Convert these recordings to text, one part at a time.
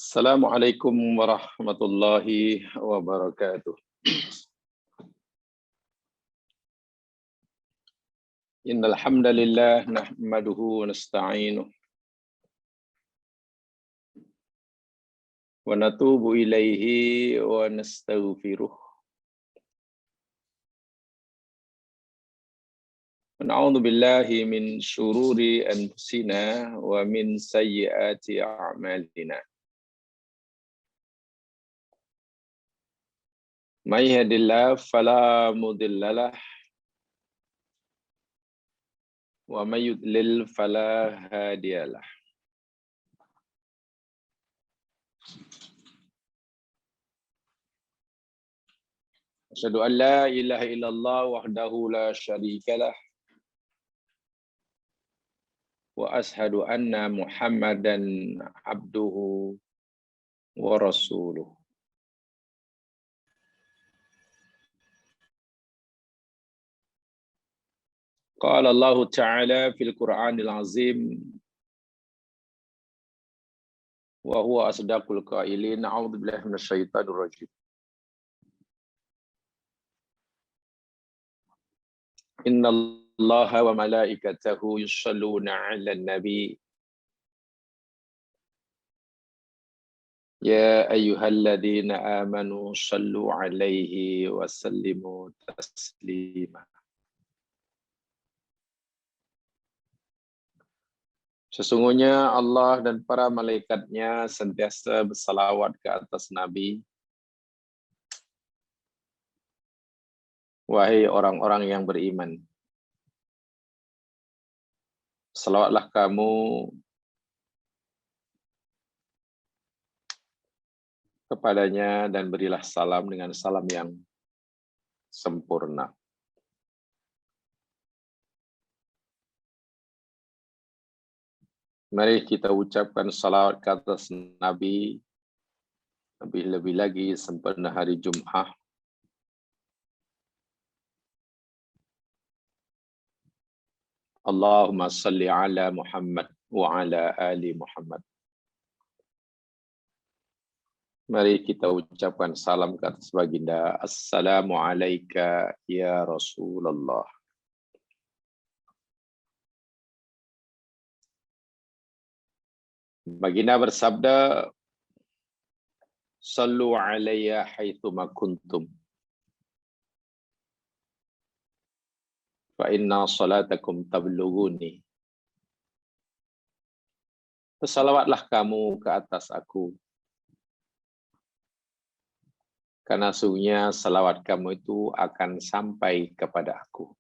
Assalamualaikum warahmatullahi wabarakatuh. Innal hamdalillah nahmaduhu wa nasta'inuhu wa natubu ilaihi wa nastaghfiruh. Wa na'udzu billahi min syururi anfusina wa min sayyiati a'malina. May yahdihillahu fala mudhillalah wa may yudlil fala hadiyalah. Asyhadu an la ilaha illallah wahdahu la syarikalah wa ashhadu anna Muhammadan abduhu wa rasuluh. Qala Allah Ta'ala fil Qur'anil Azim wa huwa asdaqul qailin. A'udzu billahi minasyaitonir rajim. Innallaha wa malaikatahu yusholluna 'alan nabi ya ayyuhalladzina amanu shallu 'alaihi wa sallimu taslima. Sesungguhnya Allah dan para malaikatnya sentiasa bersalawat ke atas Nabi. Wahai orang-orang yang beriman, salawatlah kamu kepadanya dan berilah salam dengan salam yang sempurna. Mari kita ucapkan salawat ke atas Nabi, lebih-lebih lagi sempena hari Jumat. Allahumma salli ala Muhammad wa ala ali Muhammad. Mari kita ucapkan salam ke atas baginda. Assalamu alayka ya Rasulullah. Baginda bersabda, Sallu alayya haitsuma kuntum. Fa inna salatakum tablughuni. Bersalawatlah kamu ke atas aku. Karena sungguhnya salawat kamu itu akan sampai kepada aku.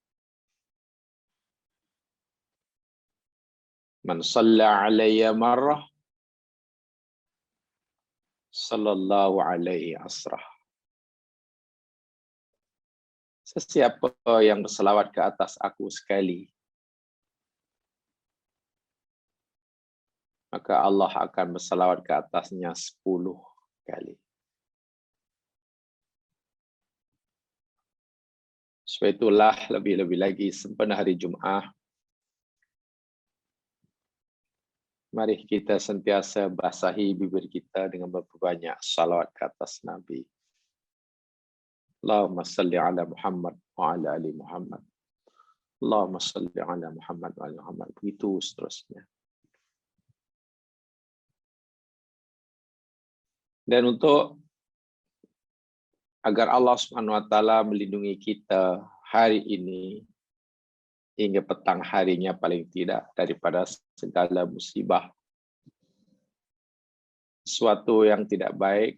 Man shalla alayya marrah, sallallahu alaihi asrah. Sesiapa yang berselawat ke atas aku sekali, maka Allah akan berselawat ke atasnya 10 kali. Sebab itulah lebih-lebih lagi sempena hari Jumat, mari kita sentiasa basahi bibir kita dengan berbanyak salawat ke atas Nabi. Allahumma salli ala Muhammad wa ala ali Muhammad. Allahumma salli ala Muhammad wa ala Muhammad. Begitu seterusnya. Dan untuk agar Allah Subhanahu wa taala melindungi kita hari ini hingga petang harinya paling tidak daripada segala musibah, sesuatu yang tidak baik,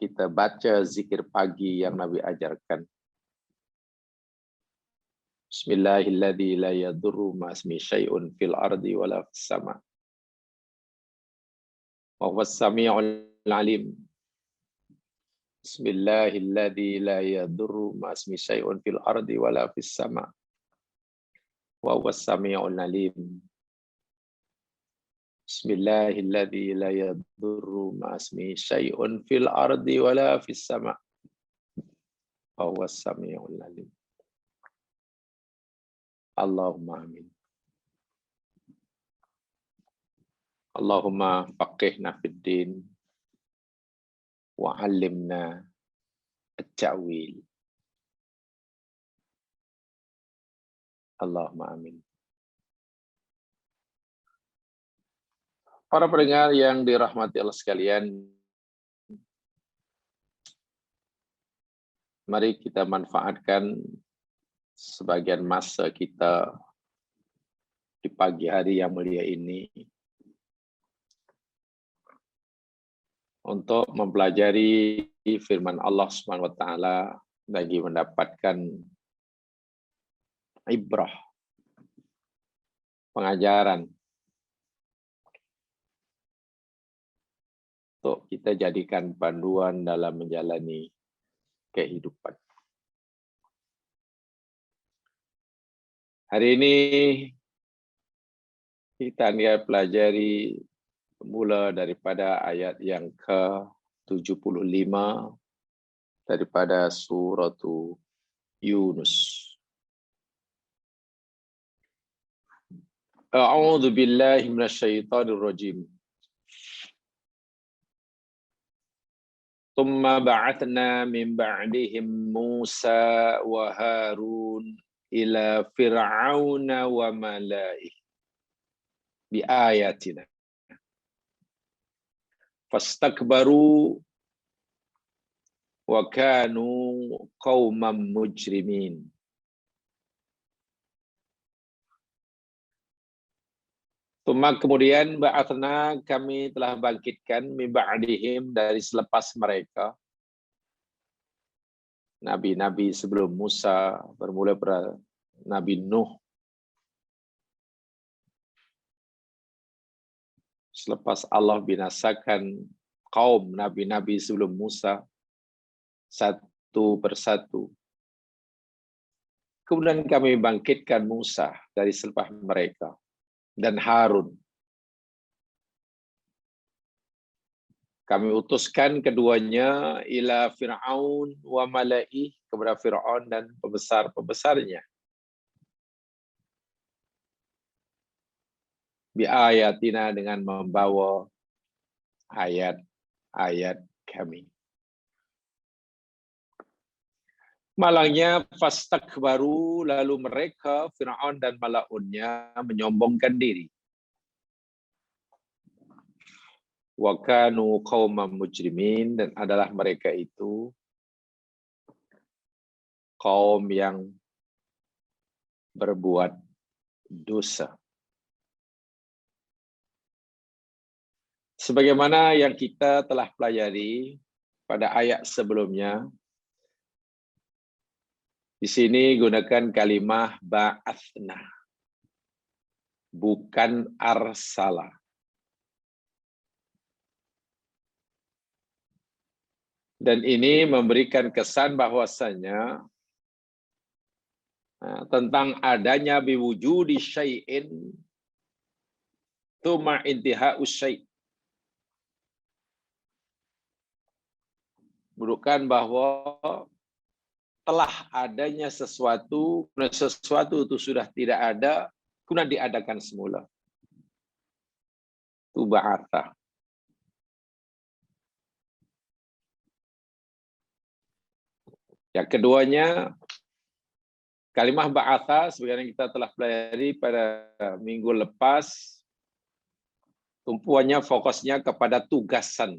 kita baca zikir pagi yang Nabi ajarkan. Bismillahilladzi la yadurru ma'asmi syai'un fil ardi wala fis sama. Wa huwas samiul alim. Bismillahilladzi la yadurru ma'asmi syai'un fil ardi wala fis sama. Wa huwas samiul alim. Bismillahilladzi la yadurru ma'asmi syai'un fil ardi wala fis sama. Wa huwas samiul alim. Allahumma amin. Allahumma faqihna fid din wa 'allimna at-ta'wil. Allahumma amin. Para pendengar yang dirahmati Allah sekalian, mari kita manfaatkan sebagian masa kita di pagi hari yang mulia ini untuk mempelajari firman Allah Subhanahu wa taala bagi mendapatkan ibrah, pengajaran untuk kita jadikan panduan dalam menjalani kehidupan. Hari ini kita akan pelajari mula daripada ayat yang ke-75 daripada surah Yunus. A'udzu billahi minasyaitonir rajim. Tsumma ba'atsna min ba'dihim Musa wa Harun ila fir'auna wa mala'ihi bi ayatina fastakbaru wa kanu qauman mujrimin. Kemudian ba'atsna, kami telah bangkitkan min ba'dihim, dari selepas mereka, nabi-nabi sebelum Musa, bermula pada Nabi Nuh. Selepas Allah binasakan kaum nabi-nabi sebelum Musa satu persatu, kemudian kami bangkitkan Musa dari selepas mereka dan Harun. Kami utuskan keduanya ila Fir'aun wa mala'i, kepada Fir'aun dan pembesar-pembesarnya. Bi ayatina, dengan membawa ayat-ayat kami. Malangnya fastakbaru, lalu mereka Fir'aun dan malaunnya menyombongkan diri. Wa kanu qauman mujrimin, dan adalah mereka itu kaum yang berbuat dosa. Sebagaimana yang kita telah pelajari pada ayat sebelumnya, di sini gunakan kalimah ba'athna, bukan arsala. Dan ini memberikan kesan bahwasanya tentang adanya biwujudi syai'in tuma intiha'u syai'. Menunjukkan bahwa telah adanya sesuatu itu sudah tidak ada, kemudian diadakan semula. Itu ba'atha. Yang keduanya, kalimah ba'atha, sebagaimana kita telah pelajari pada minggu lepas, tumpuannya fokusnya kepada tugasan,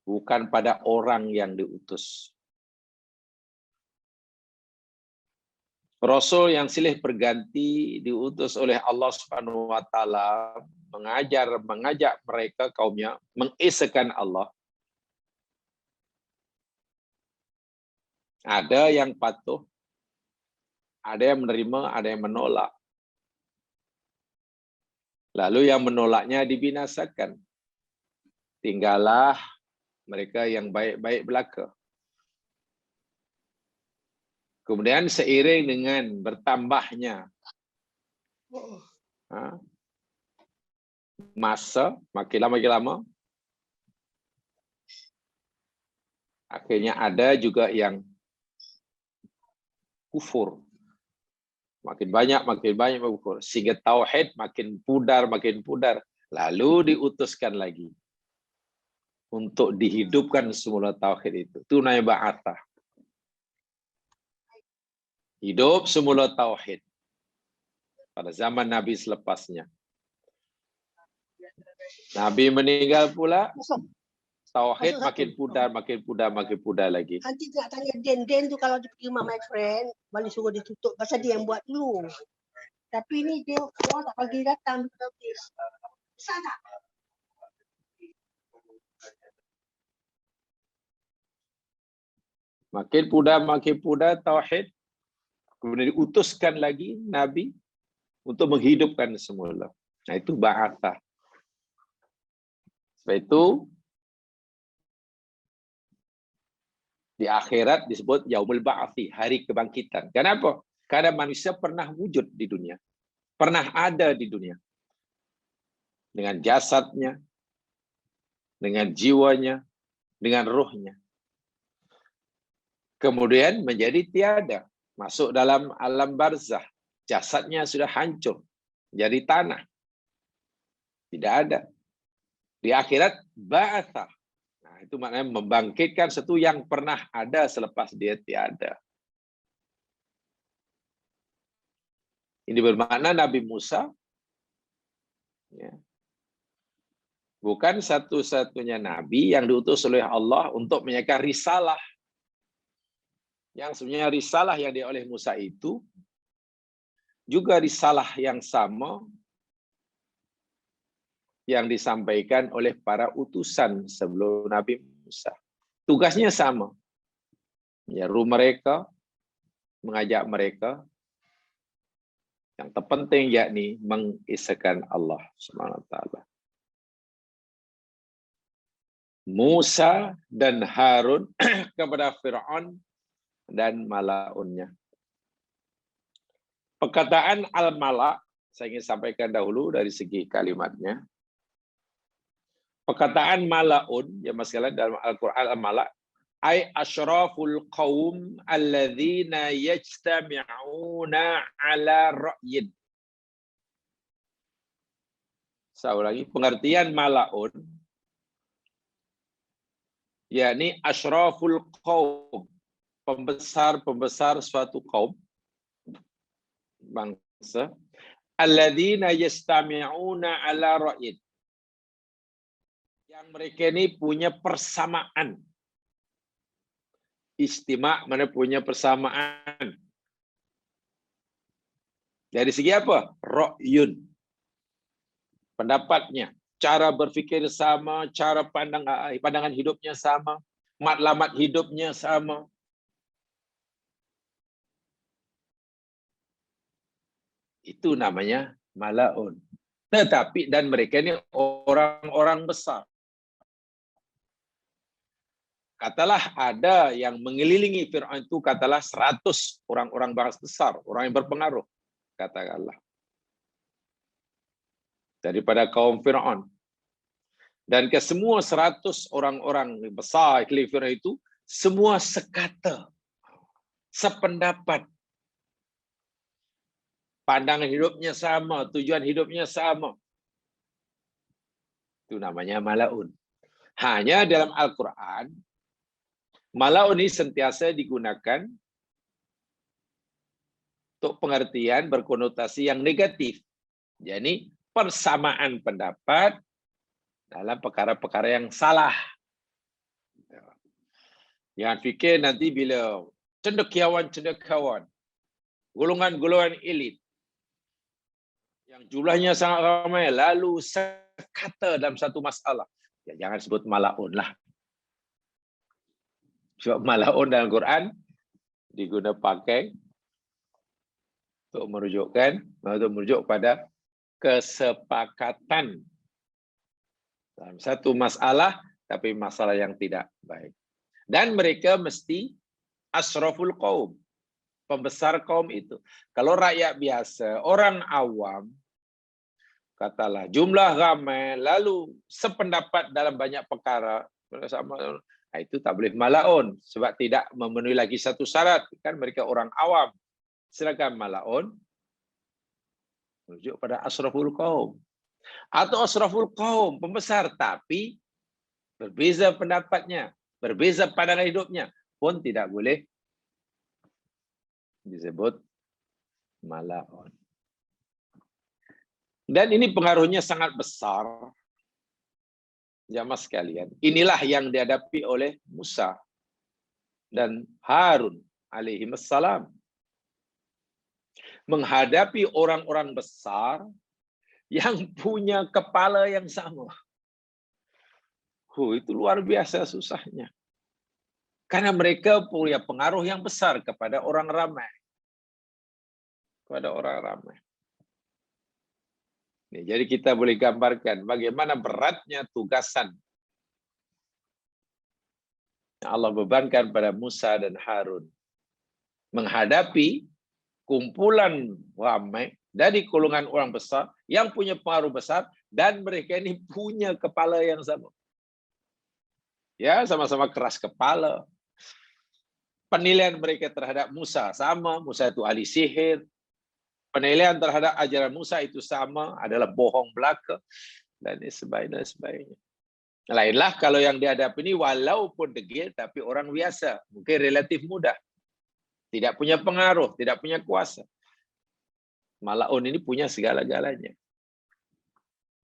bukan pada orang yang diutus. Rasul yang silih berganti diutus oleh Allah Subhanahu wa taala mengajak mereka kaumnya mengesakan Allah. Ada yang patuh, ada yang menerima, ada yang menolak. Lalu yang menolaknya dibinasakan. Tinggallah mereka yang baik-baik belaka. Kemudian seiring dengan bertambahnya masa, makin lama, akhirnya ada juga yang kufur, makin banyak berkufur, sehingga tauhid makin pudar. Lalu diutuskan lagi untuk dihidupkan semula tauhid itu. Itu namanya ba'atsah. Hidup semula tauhid pada zaman Nabi selepasnya. Nabi meninggal pula, tauhid makin pudar lagi. Nanti nak tanya Den tu kalau dia pergi rumah my friend, balik suruh dia tutup. Pasal dia yang buat dulu. Tapi ni dia orang tak pagi datang. Besar tak? Makin pudar tauhid. Kemudian diutuskan lagi Nabi untuk menghidupkan semula. Nah, itu ba'atsah. Sebab itu di akhirat disebut yaumul ba'athi, hari kebangkitan. Kenapa? Karena manusia pernah wujud di dunia. Pernah ada di dunia. Dengan jasadnya, dengan jiwanya, dengan ruhnya. Kemudian menjadi tiada. Masuk dalam alam barzah. Jasadnya sudah hancur. Jadi tanah. Tidak ada. Di akhirat, ba'atsah. Nah, itu maknanya membangkitkan sesuatu yang pernah ada selepas dia tiada. Ini bermakna Nabi Musa ya, bukan satu-satunya Nabi yang diutus oleh Allah untuk menyampaikan risalah. Yang sebenarnya risalah yang dia oleh Musa itu juga risalah yang sama yang disampaikan oleh para utusan sebelum Nabi Musa. Tugasnya sama. Menyeru mereka, mengajak mereka. Yang terpenting yakni mengisahkan Allah SWT. Musa dan Harun kepada Fir'aun dan malaunnya. Perkataan al-mala, saya ingin sampaikan dahulu dari segi kalimatnya. Perkataan malaun, ya mas sekalian, dalam Al-Quran al-mala, ay asyraful qaum alladzina yajtami'una ala ra'yin. Saya ulangi, pengertian malaun, yakni asyraful qaum, pembesar suatu kaum, bangsa, alladzina yastami'una ala ra'id, yang mereka ini punya persamaan. Istima' mana punya persamaan. Dari segi apa? Ra'yun. Pendapatnya, cara berfikir sama, cara pandangan hidupnya sama, matlamat hidupnya sama. Itu namanya malaun. Tetapi dan mereka ini orang-orang besar. Katalah ada yang mengelilingi Fir'aun itu, katalah 100 orang-orang bangsa besar, orang yang berpengaruh, katakanlah. Daripada kaum Fir'aun. Dan ke semua 100 orang-orang besar keliling Fir'aun itu, semua sekata, sependapat. Pandangan hidupnya sama, tujuan hidupnya sama. Itu namanya malaun. Hanya dalam Al-Quran, malaun ini sentiasa digunakan untuk pengertian berkonotasi yang negatif. Jadi persamaan pendapat dalam perkara-perkara yang salah. Jangan fikir nanti bila cendekiawan, golongan-golongan elit, yang jumlahnya sangat ramai, lalu sekata dalam satu masalah. Ya, jangan sebut malaun lah. Sebab malaun dalam Quran digunakan pakai untuk merujuk pada kesepakatan dalam satu masalah, tapi masalah yang tidak baik. Dan mereka mesti asraful qaum, pembesar kaum itu. Kalau rakyat biasa, orang awam, katalah jumlah ramai, lalu sependapat dalam banyak perkara, nah itu tak boleh malaun, sebab tidak memenuhi lagi satu syarat. Kan mereka orang awam. Sedangkan malaun Merujuk pada asraful qaum. Atau asraful qaum, pembesar, tapi berbeza pendapatnya, berbeza pandangan hidupnya, pun tidak boleh disebut malaun. Dan ini pengaruhnya sangat besar, jamaah sekalian. Inilah yang dihadapi oleh Musa dan Harun alaihi wassalam. Menghadapi orang-orang besar yang punya kepala yang sama. Itu luar biasa susahnya. Karena mereka punya pengaruh yang besar kepada orang ramai. Kepada orang ramai. Jadi kita boleh gambarkan bagaimana beratnya tugasan yang Allah bebankan pada Musa dan Harun. Menghadapi kumpulan ramai dari golongan orang besar yang punya pengaruh besar dan mereka ini punya kepala yang sama. Ya, sama-sama keras kepala. Penilaian mereka terhadap Musa sama, Musa itu ahli sihir. Penilaian terhadap ajaran Musa itu sama, adalah bohong belaka dan sebagainya. Lainlah kalau yang dihadapi ini walaupun degil tapi orang biasa, mungkin relatif mudah. Tidak punya pengaruh, tidak punya kuasa. Malaun ini punya segala-galanya.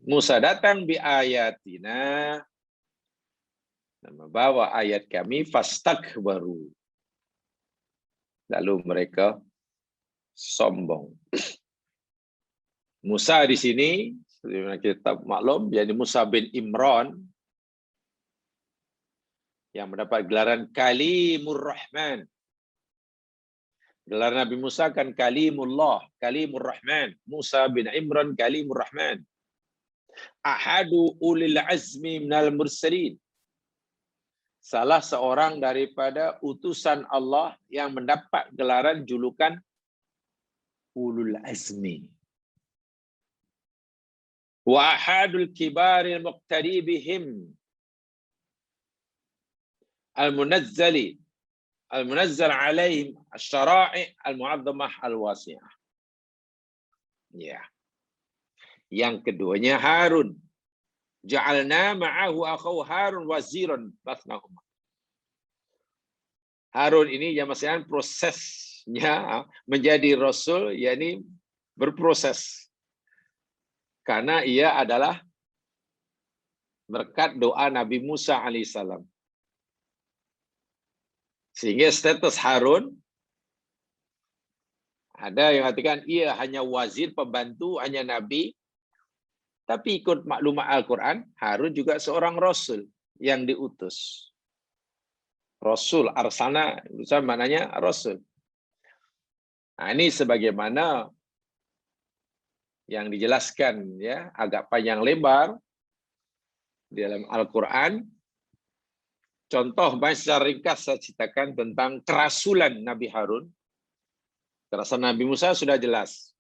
Musa datang bi ayatina, membawa ayat kami, fastakbaru. Lalu mereka sombong. Musa di sini, kita maklum, jadi Musa bin Imran, yang mendapat gelaran Kalimur Rahman. Gelar Nabi Musa kan Kalimullah, Kalimur Rahman. Musa bin Imran Kalimur Rahman. Ahadu ulil azmi minal mursalin. Salah seorang daripada utusan Allah yang mendapat gelaran julukan ulul azmi. Wa ahadul kibaril muqtadi bihim. Al-munazzal alaihim asy-syara'i' al-mu'azzamah al-wasi'ah. Ya. Yang keduanya Harun. Ja'alna ma'ahu akhahu Harun waziran basnahuma. Harun ini yang masih prosesnya menjadi rasul, yakni berproses. Karena ia adalah berkat doa Nabi Musa alaihissalam. Sehingga status Harun, ada yang mengatakan ia hanya wazir, pembantu, hanya nabi. Tapi ikut maklumat Al-Quran, Harun juga seorang rasul yang diutus. Rasul, arsana, maknanya rasul. Nah, ini sebagaimana yang dijelaskan ya agak panjang lebar di dalam Al-Quran. Contoh secara ringkas saya ceritakan tentang kerasulan Nabi Harun. Kerasulan Nabi Musa sudah jelas.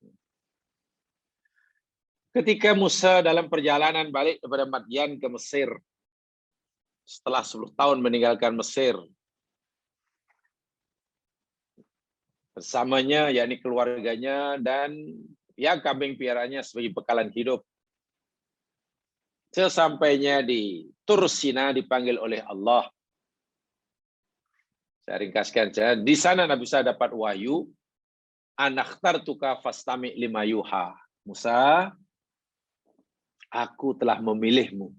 Ketika Musa dalam perjalanan balik daripada Madyan ke Mesir, setelah 10 tahun meninggalkan Mesir, bersamanya yakni keluarganya dan ya kambing piaranya sebagai bekalan hidup. Sesampainya di Tur Sina dipanggil oleh Allah. Saya ringkaskan saja. Di sana Nabi Musa dapat wahyu, anakhtartuka fastami' lima yuha. Musa, aku telah memilihmu.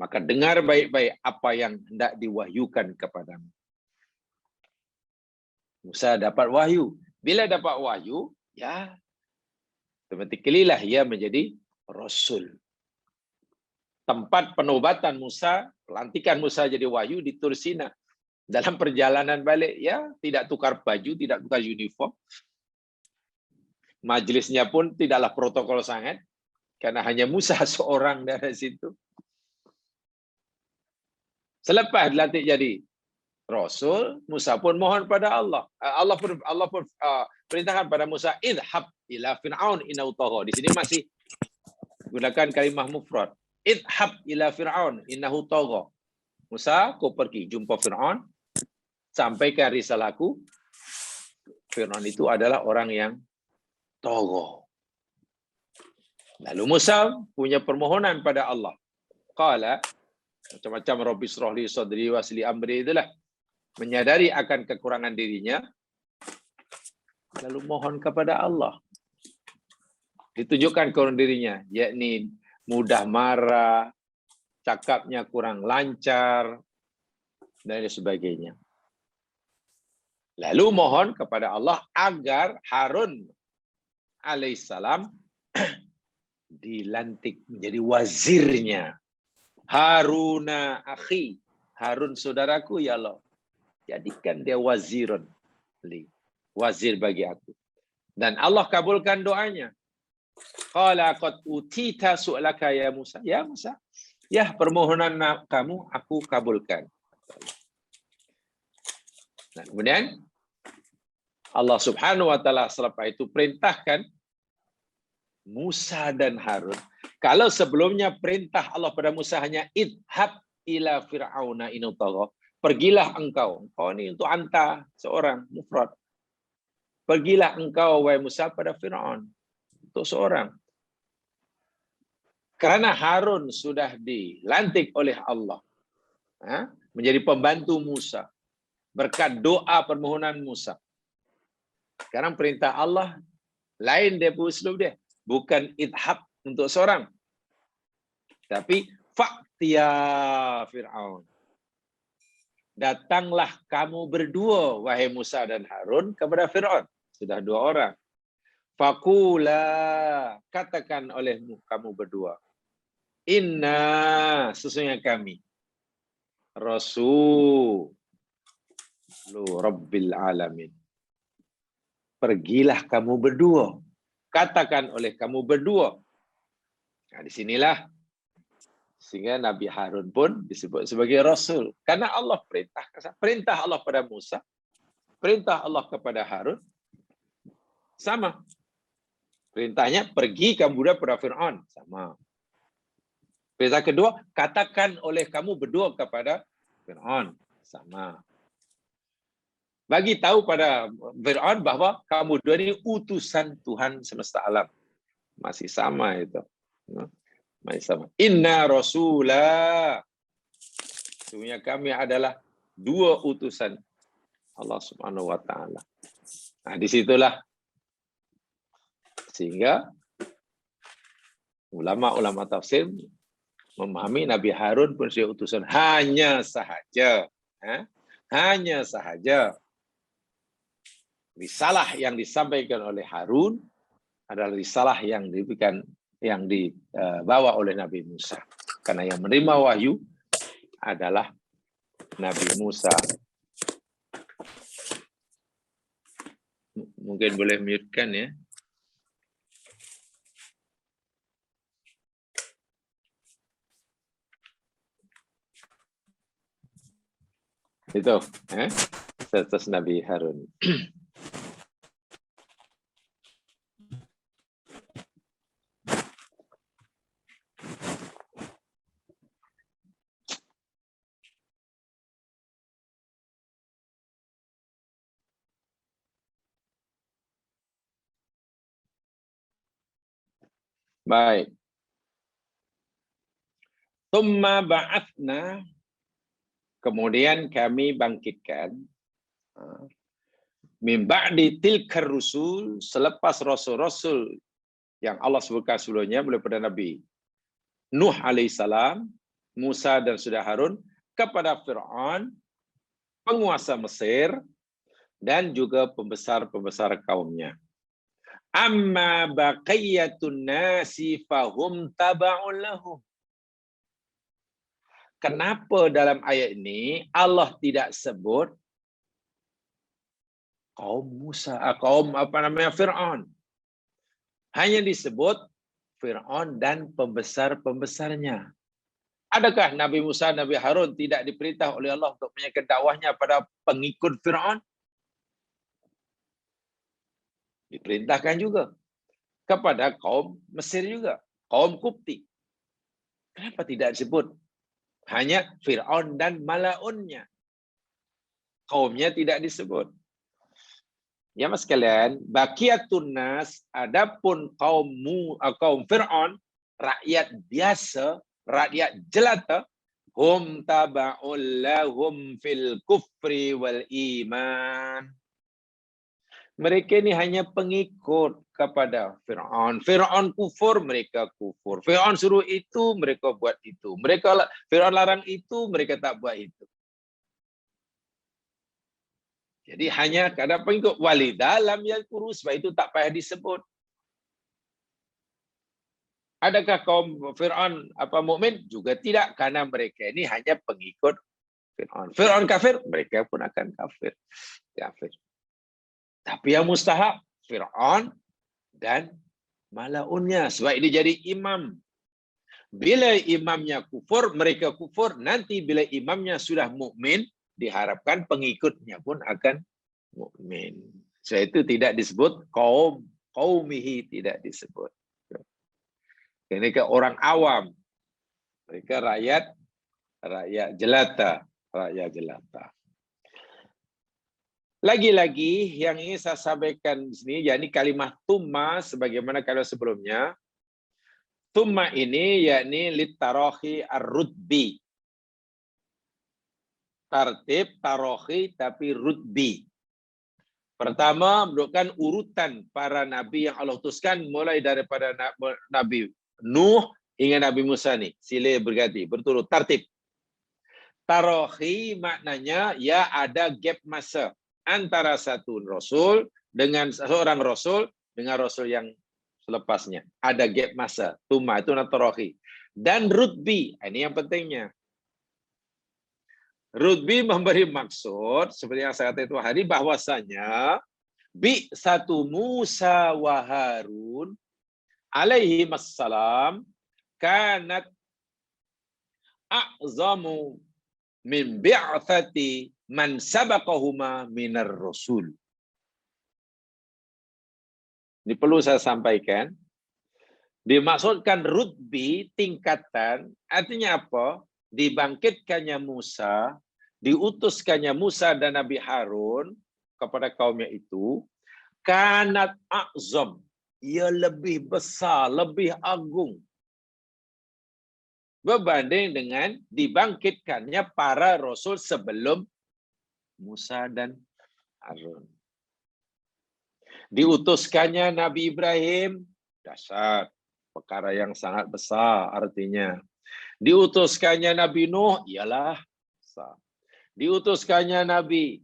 Maka dengar baik-baik apa yang hendak diwahyukan kepadamu. Musa dapat wahyu. Bila dapat wahyu, ya, automatically lah ia menjadi rasul. Tempat penobatan Musa, pelantikan Musa jadi wahyu di Tur Sina. Dalam perjalanan balik, ya, tidak tukar baju, tidak tukar uniform. Majelisnya pun tidaklah protokol sangat, karena hanya Musa seorang dari situ. Selepas dilantik jadi rasul, Musa pun mohon pada Allah. Allah pun perintahkan pada Musa, idhab ila fir'aun innahu tagha. Di sini masih gunakan kalimah mufrad. Idhab ila fir'aun innahu tagha. Musa, kau pergi jumpa Fir'aun, sampaikan risalahku. Fir'aun itu adalah orang yang Tagha. Lalu Musa punya permohonan pada Allah. Qala, macam-macam Rabbi shrah li sadri wa yassir li amri, itulah. Menyadari akan kekurangan dirinya, lalu mohon kepada Allah. Ditunjukkan kekurangan dirinya, yakni mudah marah, cakapnya kurang lancar, dan sebagainya. Lalu mohon kepada Allah agar Harun alaihissalam dilantik menjadi wazirnya. Haruna akhi, Harun saudaraku ya Allah, jadikan dia wazirun li, wazir bagi aku. Dan Allah kabulkan doanya. Qala qad utita su'laka ya Musa. Ya Musa, ya permohonan kamu aku kabulkan. Nah, kemudian Allah Subhanahu wa taala selepas itu perintahkan Musa dan Harun. Kalau sebelumnya perintah Allah pada Musa hanya idhab ila fir'auna innahu tagha. Pergilah engkau. Engkau ini untuk anta seorang mufrad. Pergilah engkau wahai Musa pada Firaun untuk seorang. Karena Harun sudah dilantik oleh Allah menjadi pembantu Musa berkat doa permohonan Musa. Sekarang perintah Allah lain dia uslub dia. Bukan idhab untuk seorang. Tapi fa'tiya Fir'aun. Datanglah kamu berdua, wahai Musa dan Harun, kepada Fir'aun. Sudah dua orang. Faqula, katakan olehmu kamu berdua. Inna, sesungguhnya kami. Rasul Rabbil Alamin. Pergilah kamu berdua. Katakan oleh kamu berdua. Nah, disinilah sehingga Nabi Harun pun disebut sebagai Rasul. Karena Allah perintah Allah pada Musa, perintah Allah kepada Harun, sama. Perintahnya pergi kamu berdua pada Fir'aun, sama. Perintah kedua, katakan oleh kamu berdua kepada Fir'aun, sama. Bagi tahu pada Fir'aun bahwa kamu dua ini utusan Tuhan semesta alam. Masih sama itu. Masih sama. Inna rasulah. Sesungguhnya kami adalah dua utusan Allah Subhanahu wa taala. Nah, disitulah sehingga ulama-ulama tafsir memahami Nabi Harun pun sebagai utusan hanya sahaja. Hanya sahaja. Risalah yang disampaikan oleh Harun adalah risalah yang diberikan, yang dibawa oleh Nabi Musa. Karena yang menerima wahyu adalah Nabi Musa. Mungkin boleh mute-kan ya. Itu, status Nabi Harun. Baik. Tsumma ba'atsna, kemudian kami bangkitkan min ba'di tilkar rusul, selepas rasul-rasul yang Allah sebutkan sebelumnya mulai pada Nabi Nuh alaihissalam, Musa dan sudah Harun, kepada Fir'aun, penguasa Mesir, dan juga pembesar-pembesar kaumnya. Amma baqiyatun nasi fahum taba'un lahum. Kenapa dalam ayat ini Allah tidak sebut kaum Musa, kaum Fir'aun. Hanya disebut Fir'aun dan pembesar-pembesarnya. Adakah Nabi Musa, Nabi Harun tidak diperintah oleh Allah untuk menyampaikan dakwahnya pada pengikut Fir'aun? Diperintahkan juga kepada kaum Mesir juga, kaum Qibti. Kenapa tidak disebut? Hanya Fir'aun dan Mala'unnya. Kaumnya tidak disebut. mas sekalian, baqiyatun nas, adapun kaum Fir'aun, rakyat biasa, rakyat jelata, hum taba'ul lahum fil kufri wal iman. Mereka ini hanya pengikut kepada Fir'aun. Fir'aun kufur, mereka kufur. Fir'aun suruh itu, mereka buat itu. Fir'aun larang itu, mereka tak buat itu. Jadi hanya kadang pengikut wali dalam yang kurus, sebab itu tak payah disebut. Adakah kaum Fir'aun mukmin? Juga tidak, karena mereka ini hanya pengikut Fir'aun. Fir'aun kafir, mereka pun akan kafir. Tapi yang mustahak Fir'aun dan malaunnya, sebab ini jadi imam. Bila imamnya kufur, mereka kufur. Nanti bila imamnya sudah mukmin, diharapkan pengikutnya pun akan mukmin. Sebab itu tidak disebut qaumihi, tidak disebut. Mereka orang awam, mereka rakyat jelata, Lagi-lagi yang ingin saya sampaikan di sini, yakni kalimah tumma, sebagaimana kalau sebelumnya. Tumma ini yakni litarahi ar-rutbi. Tartib, tarohi, tapi rutbi. Pertama, menunjukkan urutan para nabi yang Allah utuskan, mulai daripada Nabi Nuh hingga Nabi Musa nih. Silih berganti, berturut tartib. Tarohi maknanya ya ada gap masa antara satu rasul dengan seorang rasul dengan rasul yang selepasnya. Ada gap masa. Tuma itu tarohi. Dan rutbi, ini yang pentingnya. Rutbi memberi maksud, seperti yang saya katakan itu hari, bahwasanya bi satu Musa wa Harun alaihi wassalam kanat a'zamu min bi'athati man sabaqahuma minar rasul. Ini perlu saya sampaikan. Dimaksudkan rutbi, tingkatan, artinya apa? Dibangkitkannya Musa, diutuskannya Musa dan Nabi Harun kepada kaumnya itu, kanat a'zam, ia lebih besar, lebih agung, berbanding dengan dibangkitkannya para rasul sebelum Musa dan Harun. Diutuskannya Nabi Ibrahim, dasar, perkara yang sangat besar artinya. Diutuskannya Nabi Nuh, ialah besar. Diutuskannya Nabi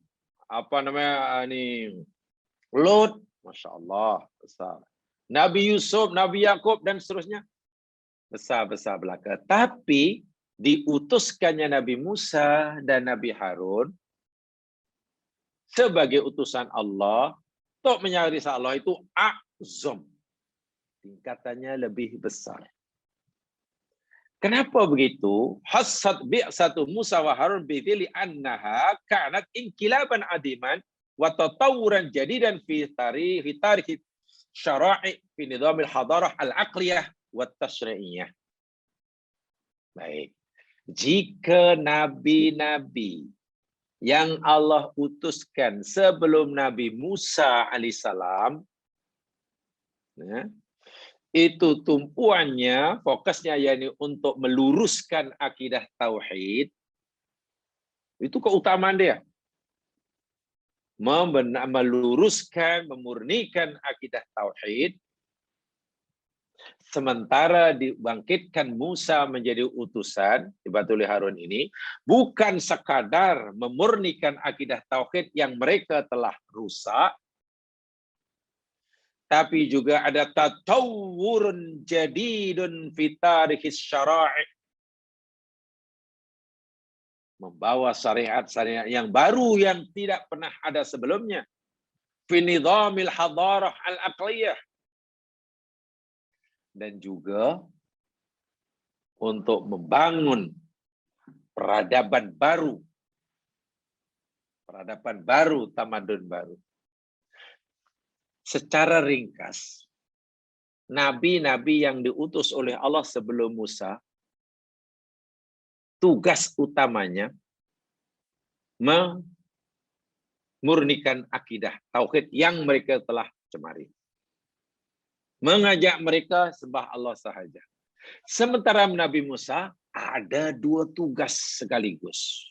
Lut, Masya Allah, besar. Nabi Yusuf, Nabi Yakub, dan seterusnya, besar-besar belaka. Tapi diutuskannya Nabi Musa dan Nabi Harun sebagai utusan Allah untuk menyari Allah itu a'zam, tingkatannya lebih besar. Kenapa begitu? Hassad bi'satu Musa wa Harun bidhili annaha kanat inkilaban adiman wa tatawuran jadidan fi tarikh syara'i fi nizamil hadarah al-aqliyah wa tashri'iyah. Baik. Jika nabi-nabi yang Allah utuskan sebelum Nabi Musa alaihissalam, itu tumpuannya, fokusnya yakni untuk meluruskan akidah tauhid, itu keutamaan dia. Meluruskan, memurnikan akidah tauhid, sementara dibangkitkan Musa menjadi utusan, dibantu oleh Harun ini, bukan sekadar memurnikan akidah tauhid yang mereka telah rusak, tapi juga ada tatawurun jadidun fi tarikhis syara'i, membawa syariat-syariat yang baru yang tidak pernah ada sebelumnya, fi nizamil hadarah al-aqliyah, dan juga untuk membangun peradaban baru, tamadun baru. Secara ringkas, nabi-nabi yang diutus oleh Allah sebelum Musa, tugas utamanya murnikan akidah tauhid yang mereka telah cemari. Mengajak mereka sembah Allah sahaja. Sementara Nabi Musa ada 2 tugas sekaligus.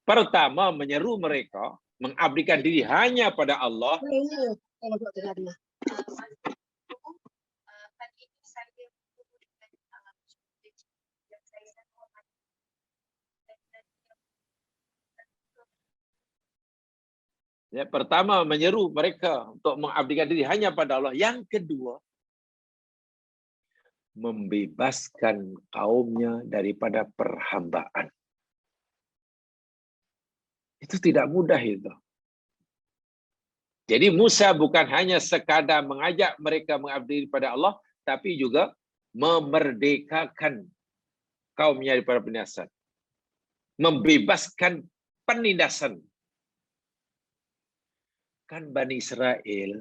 Pertama, menyeru mereka mengabdikan diri hanya pada Allah. Ya, pertama, menyeru mereka untuk mengabdikan diri hanya pada Allah. Yang kedua, membebaskan kaumnya daripada perhambaan. Itu tidak mudah itu. Jadi Musa bukan hanya sekadar mengajak mereka mengabdi pada Allah, tapi juga memerdekakan kaumnya daripada penindasan. Membebaskan penindasan. Kan Bani Israel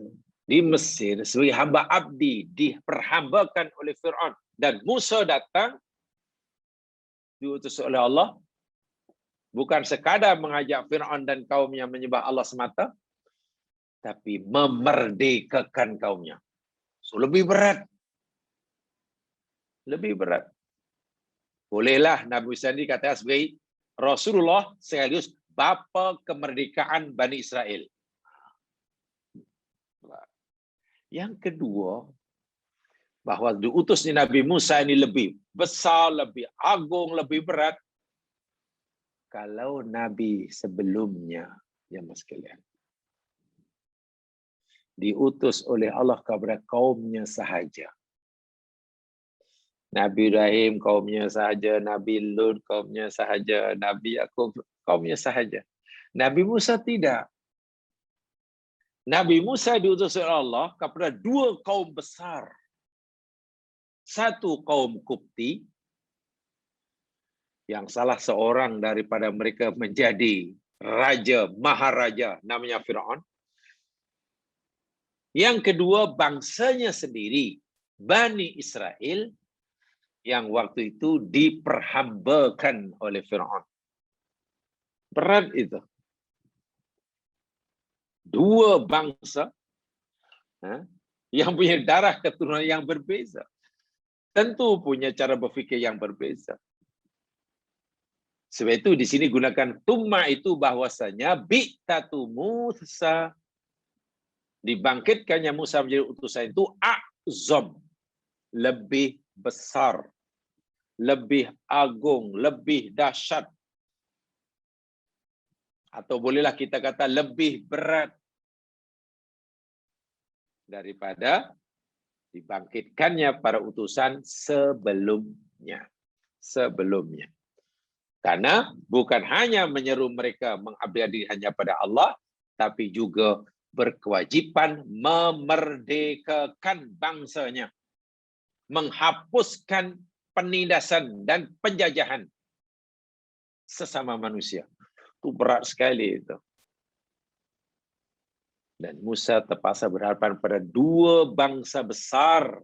di Mesir sebagai hamba abdi diperhambakan oleh Fir'aun. Dan Musa datang, diutus oleh Allah, bukan sekadar mengajak Fir'aun dan kaumnya menyembah Allah semata, tapi memerdekakan kaumnya. So, lebih berat. Lebih berat. Bolehlah Nabi Musa ini katakan sebagai Rasulullah sekaligus bapa kemerdekaan Bani Israel. Yang kedua, bahwa diutusnya Nabi Musa ini lebih besar, lebih agung, lebih berat. Kalau Nabi sebelumnya, ya mas sekalian, diutus oleh Allah kepada kaumnya sahaja. Nabi Ibrahim kaumnya sahaja, Nabi Lut kaumnya sahaja, Nabi Yakub kaumnya sahaja. Nabi Musa tidak. Nabi Musa diutus oleh Allah kepada 2 kaum besar. Satu kaum Qibti, yang salah seorang daripada mereka menjadi raja, maharaja, namanya Fir'aun. Yang kedua, bangsanya sendiri, Bani Israel, yang waktu itu diperhambakan oleh Fir'aun. Berat itu. 2 bangsa yang punya darah keturunan yang berbeza. Tentu punya cara berfikir yang berbeza. Sebab itu di sini gunakan tumma itu bahwasanya bi'tatu Musa, dibangkitkannya Musa menjadi utusan itu a'zam, lebih besar, lebih agung, lebih dahsyat. Atau bolehlah kita kata lebih berat daripada dibangkitkannya para utusan sebelumnya. Sebelumnya. Karena bukan hanya menyeru mereka mengabdi diri hanya pada Allah, tapi juga berkewajiban memerdekakan bangsanya, menghapuskan penindasan dan penjajahan sesama manusia. Itu berat sekali itu. Dan Musa terpaksa berhadapan pada 2 bangsa besar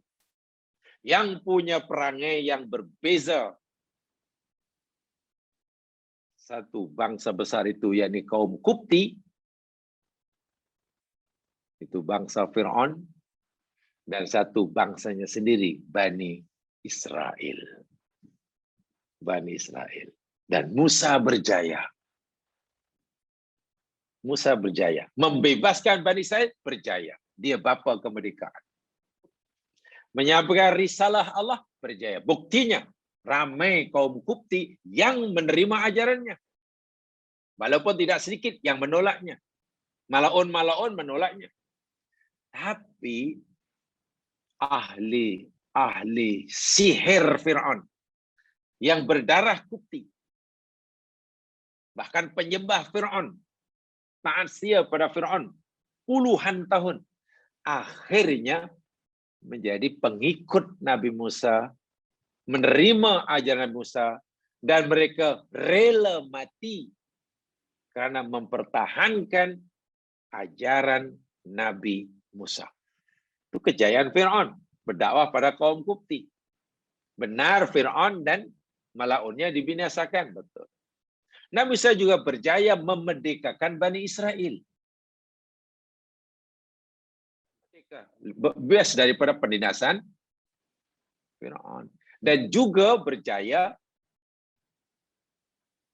yang punya perangai yang berbeza. Satu bangsa besar itu yakni kaum Qibti, itu bangsa Fir'aun, dan satu bangsanya sendiri, Bani Israel. Bani Israel. Dan Musa berjaya. Musa berjaya. Membebaskan Bani Israel, berjaya. Dia bapa kemerdekaan. Menyampaikan risalah Allah, berjaya. Buktinya, ramai kaum Qibti yang menerima ajarannya. Walaupun tidak sedikit yang menolaknya. Malaun menolaknya. Tapi ahli sihir Fir'aun yang berdarah Qibti, bahkan penyembah Fir'aun, taat setia pada Fir'aun puluhan tahun, akhirnya menjadi pengikut Nabi Musa, menerima ajaran Musa, dan mereka rela mati karena mempertahankan ajaran Nabi Musa. Itu kejayaan Fir'aun berdakwah pada kaum Qibti. Benar Fir'aun dan malaunnya dibinasakan, betul. Nabi Musa juga berjaya memerdekakan Bani Israel. Bebas daripada penindasan Firaun. Dan juga berjaya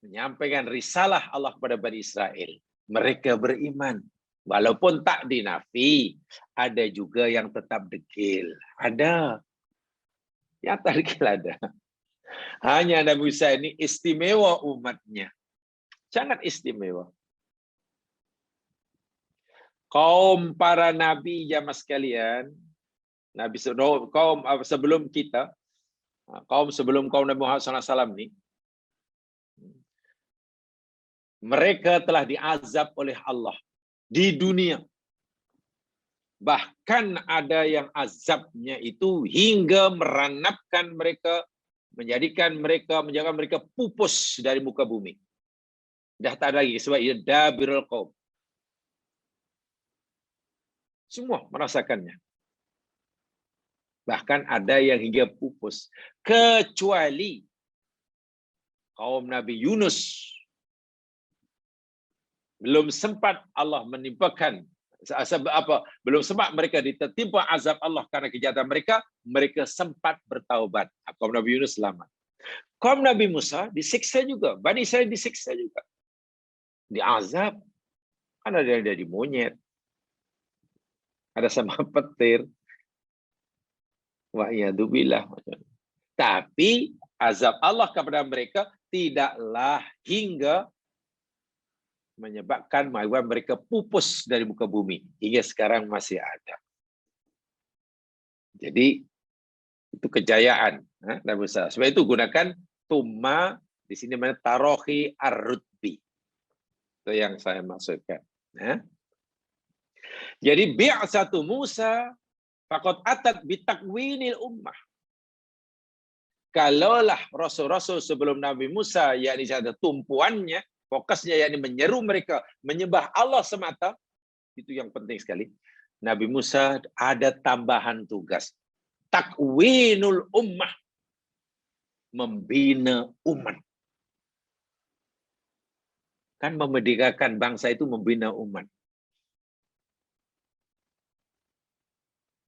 menyampaikan risalah Allah kepada Bani Israel. Mereka beriman. Walaupun tak dinafi, ada juga yang tetap degil. Ada. Yang tak degil ada. Hanya Nabi Musa ini istimewa umatnya. Sangat istimewa. Kaum para nabi jamaah sekalian, kaum sebelum kita, kaum sebelum kaum Nabi Muhammad SAW ini, mereka telah diazab oleh Allah di dunia. Bahkan ada yang azabnya itu hingga meranapkan mereka, menjadikan mereka pupus dari muka bumi. Dah tak ada lagi sebab ia dabirul qaum. Semua merasakannya. Bahkan ada yang hingga pupus. Kecuali kaum Nabi Yunus. Belum sempat Allah menimpakan belum sempat mereka ditertimpa azab Allah karena kejahatan mereka, mereka sempat bertaubat. Kaum Nabi Yunus selamat. Kaum Nabi Musa disiksa juga, Bani Israil disiksa juga. Diazab. Kan ada yang jadi monyet. Ada sama petir. Wa'iyadzubillah. Tapi azab Allah kepada mereka tidaklah hingga menyebabkan mereka pupus dari muka bumi. Hingga sekarang masih ada. Jadi itu kejayaan Nabi Musa. Sebab itu gunakan tumma di sini mana tarohi ar-rutbi. Itu yang saya maksudkan. Jadi bi'satu Musa faqad atat bitakwinil ummah. Kalaulah rasul-rasul sebelum Nabi Musa, yakni ada tumpuannya, fokusnya yakni menyeru mereka menyembah Allah semata, itu yang penting sekali. Nabi Musa ada tambahan tugas. Takwinul ummah. Membina umat. Kan memerdekakan bangsa itu membina umat.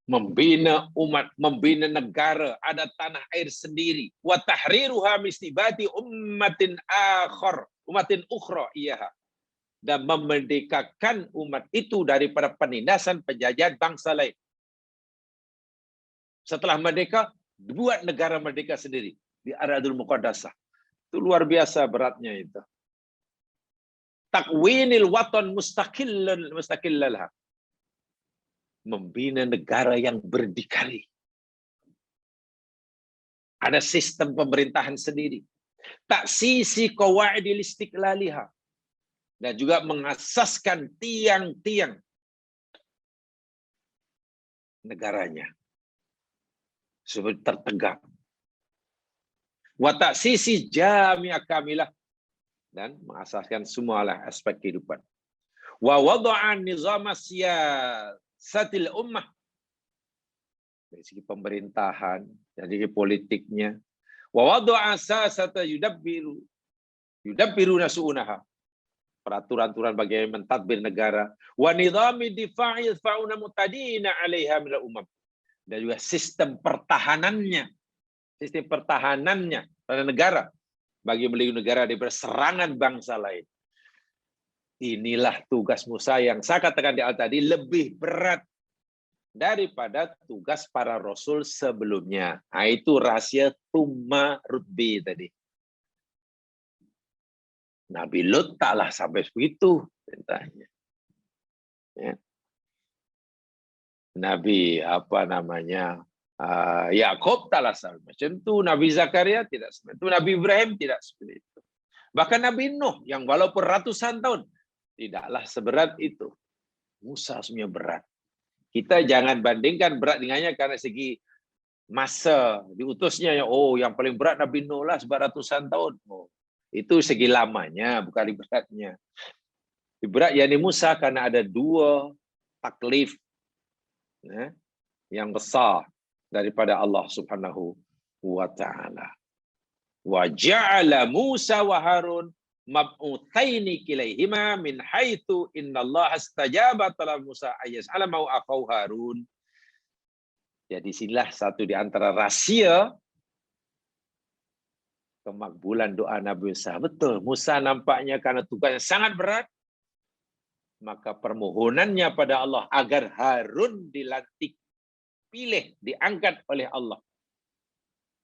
Membina umat, membina negara, ada tanah air sendiri. Wa tahriruha mistibati ummatin ukhra iyaha. Dan memerdekakan umat itu daripada penindasan penjajahan bangsa lain. Setelah merdeka, buat negara merdeka sendiri di Aradul Muqaddasah. Itu luar biasa beratnya itu. Takwinil watan mustaqillalha. Membina negara yang berdikari. Ada sistem pemerintahan sendiri. Taksisi qawaidil istiqlaliha. Dan juga mengasaskan tiang-tiang negaranya. Supaya tertegak. Wa taksisi jami'ah kamilah. Dan mengasaskan semualah aspek kehidupan. Wa wada'an nizama siyasatil ummah. Dari segi pemerintahan, dari segi politiknya. Wa wada'a asasata yudabbiru nasu'unaha. Peraturan-aturan bagaimana mentadbir negara. Wa nizami difa'i fa'una mutadina 'alaiha minal umam. Dan juga sistem pertahanannya. Sistem pertahanannya pada negara. Bagi melindungi negara dari serangan bangsa lain. Inilah tugas Musa yang saya katakan di awal tadi lebih berat daripada tugas para rasul sebelumnya. Nah, itu rahasia tumma rutbi tadi. Nabi Lut taklah sampai begitu perintahnya. Ya. Nabi Yakub taklah sampai macam itu. Nabi Zakaria tidak seperti itu. Nabi Ibrahim tidak seperti itu. Bahkan Nabi Nuh yang walaupun ratusan tahun tidaklah seberat itu. Musa semuanya berat. Kita jangan bandingkan berat dengannya karena segi masa diutusnya. Yang paling berat Nabi Nuh lah sebab ratusan tahun. Itu segi lamanya, bukan beratnya. Berat yakni Musa karena ada dua taklif yang besar daripada Allah Subhanahu wa ta'ala. Wa ja'ala Musa wa Harun mab'utsaini kilaihima min haitsu innallaha astajaba talab Musa ayyas'ala mau akhau Harun. Jadi sinilah satu di antara rahsia kemakbulan doa Nabi Musa. Betul, Musa nampaknya karena tugasnya sangat berat, maka permohonannya pada Allah agar Harun dilantik, pilih, diangkat oleh Allah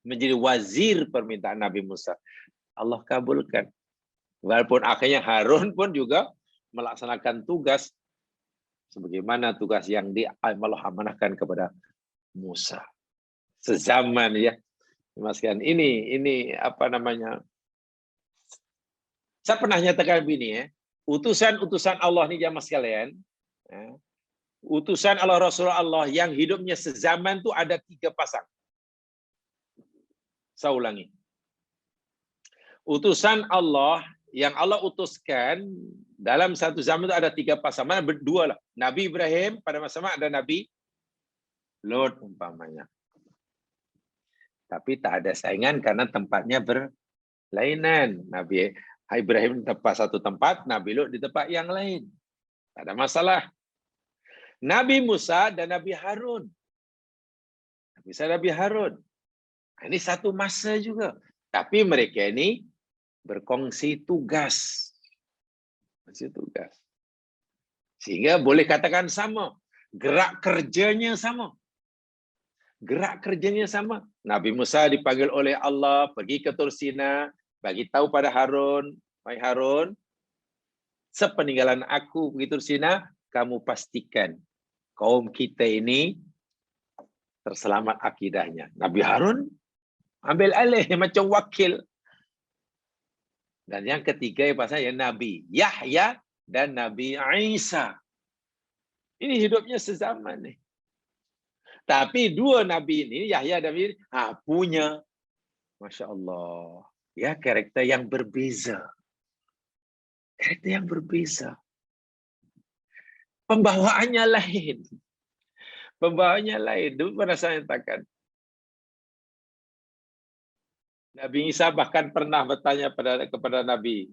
menjadi wazir permintaan Nabi Musa. Allah kabulkan. Walaupun akhirnya Harun pun juga melaksanakan tugas sebagaimana tugas yang Allah amanahkan kepada Musa. Sezaman ya. Mas kan ini apa namanya? Saya pernah nyatakan begini ya. Utusan-utusan Allah nih jamaah sekalian. Ya, utusan Allah Rasulullah Allah yang hidupnya sezaman tuh ada 3 pasang. Saya ulangi. Utusan Allah yang Allah utuskan dalam satu zaman itu ada 3 pasang. Mana berdua lah. Nabi Ibrahim pada masa ada Nabi Lot umpamanya. Tapi tak ada saingan karena tempatnya berlainan. Nabi Ibrahim di tempat satu tempat, Nabi Lot di tempat yang lain. Tak ada masalah. Nabi Musa dan Nabi Harun. Nabi Harun. Ini satu masa juga. Tapi mereka ini berkongsi tugas. Sehingga boleh katakan sama. Gerak kerjanya sama. Nabi Musa dipanggil oleh Allah pergi ke Tur Sina, bagi tahu pada Harun, "Hai Harun, sepeninggalan aku pergi Tur Sina, kamu pastikan kaum kita ini terselamat akidahnya." Nabi Harun ambil alih macam wakil. Dan yang ketiga pasal yang Nabi Yahya dan Nabi Isa. Ini hidupnya sezaman nih. Tapi 2 nabi ini, Yahya dan Nabi punya, Masya Allah, ya karakter yang berbeza. Pembawaannya lain. Dulu pernah saya katakan. Nabi Isa bahkan pernah bertanya kepada Nabi,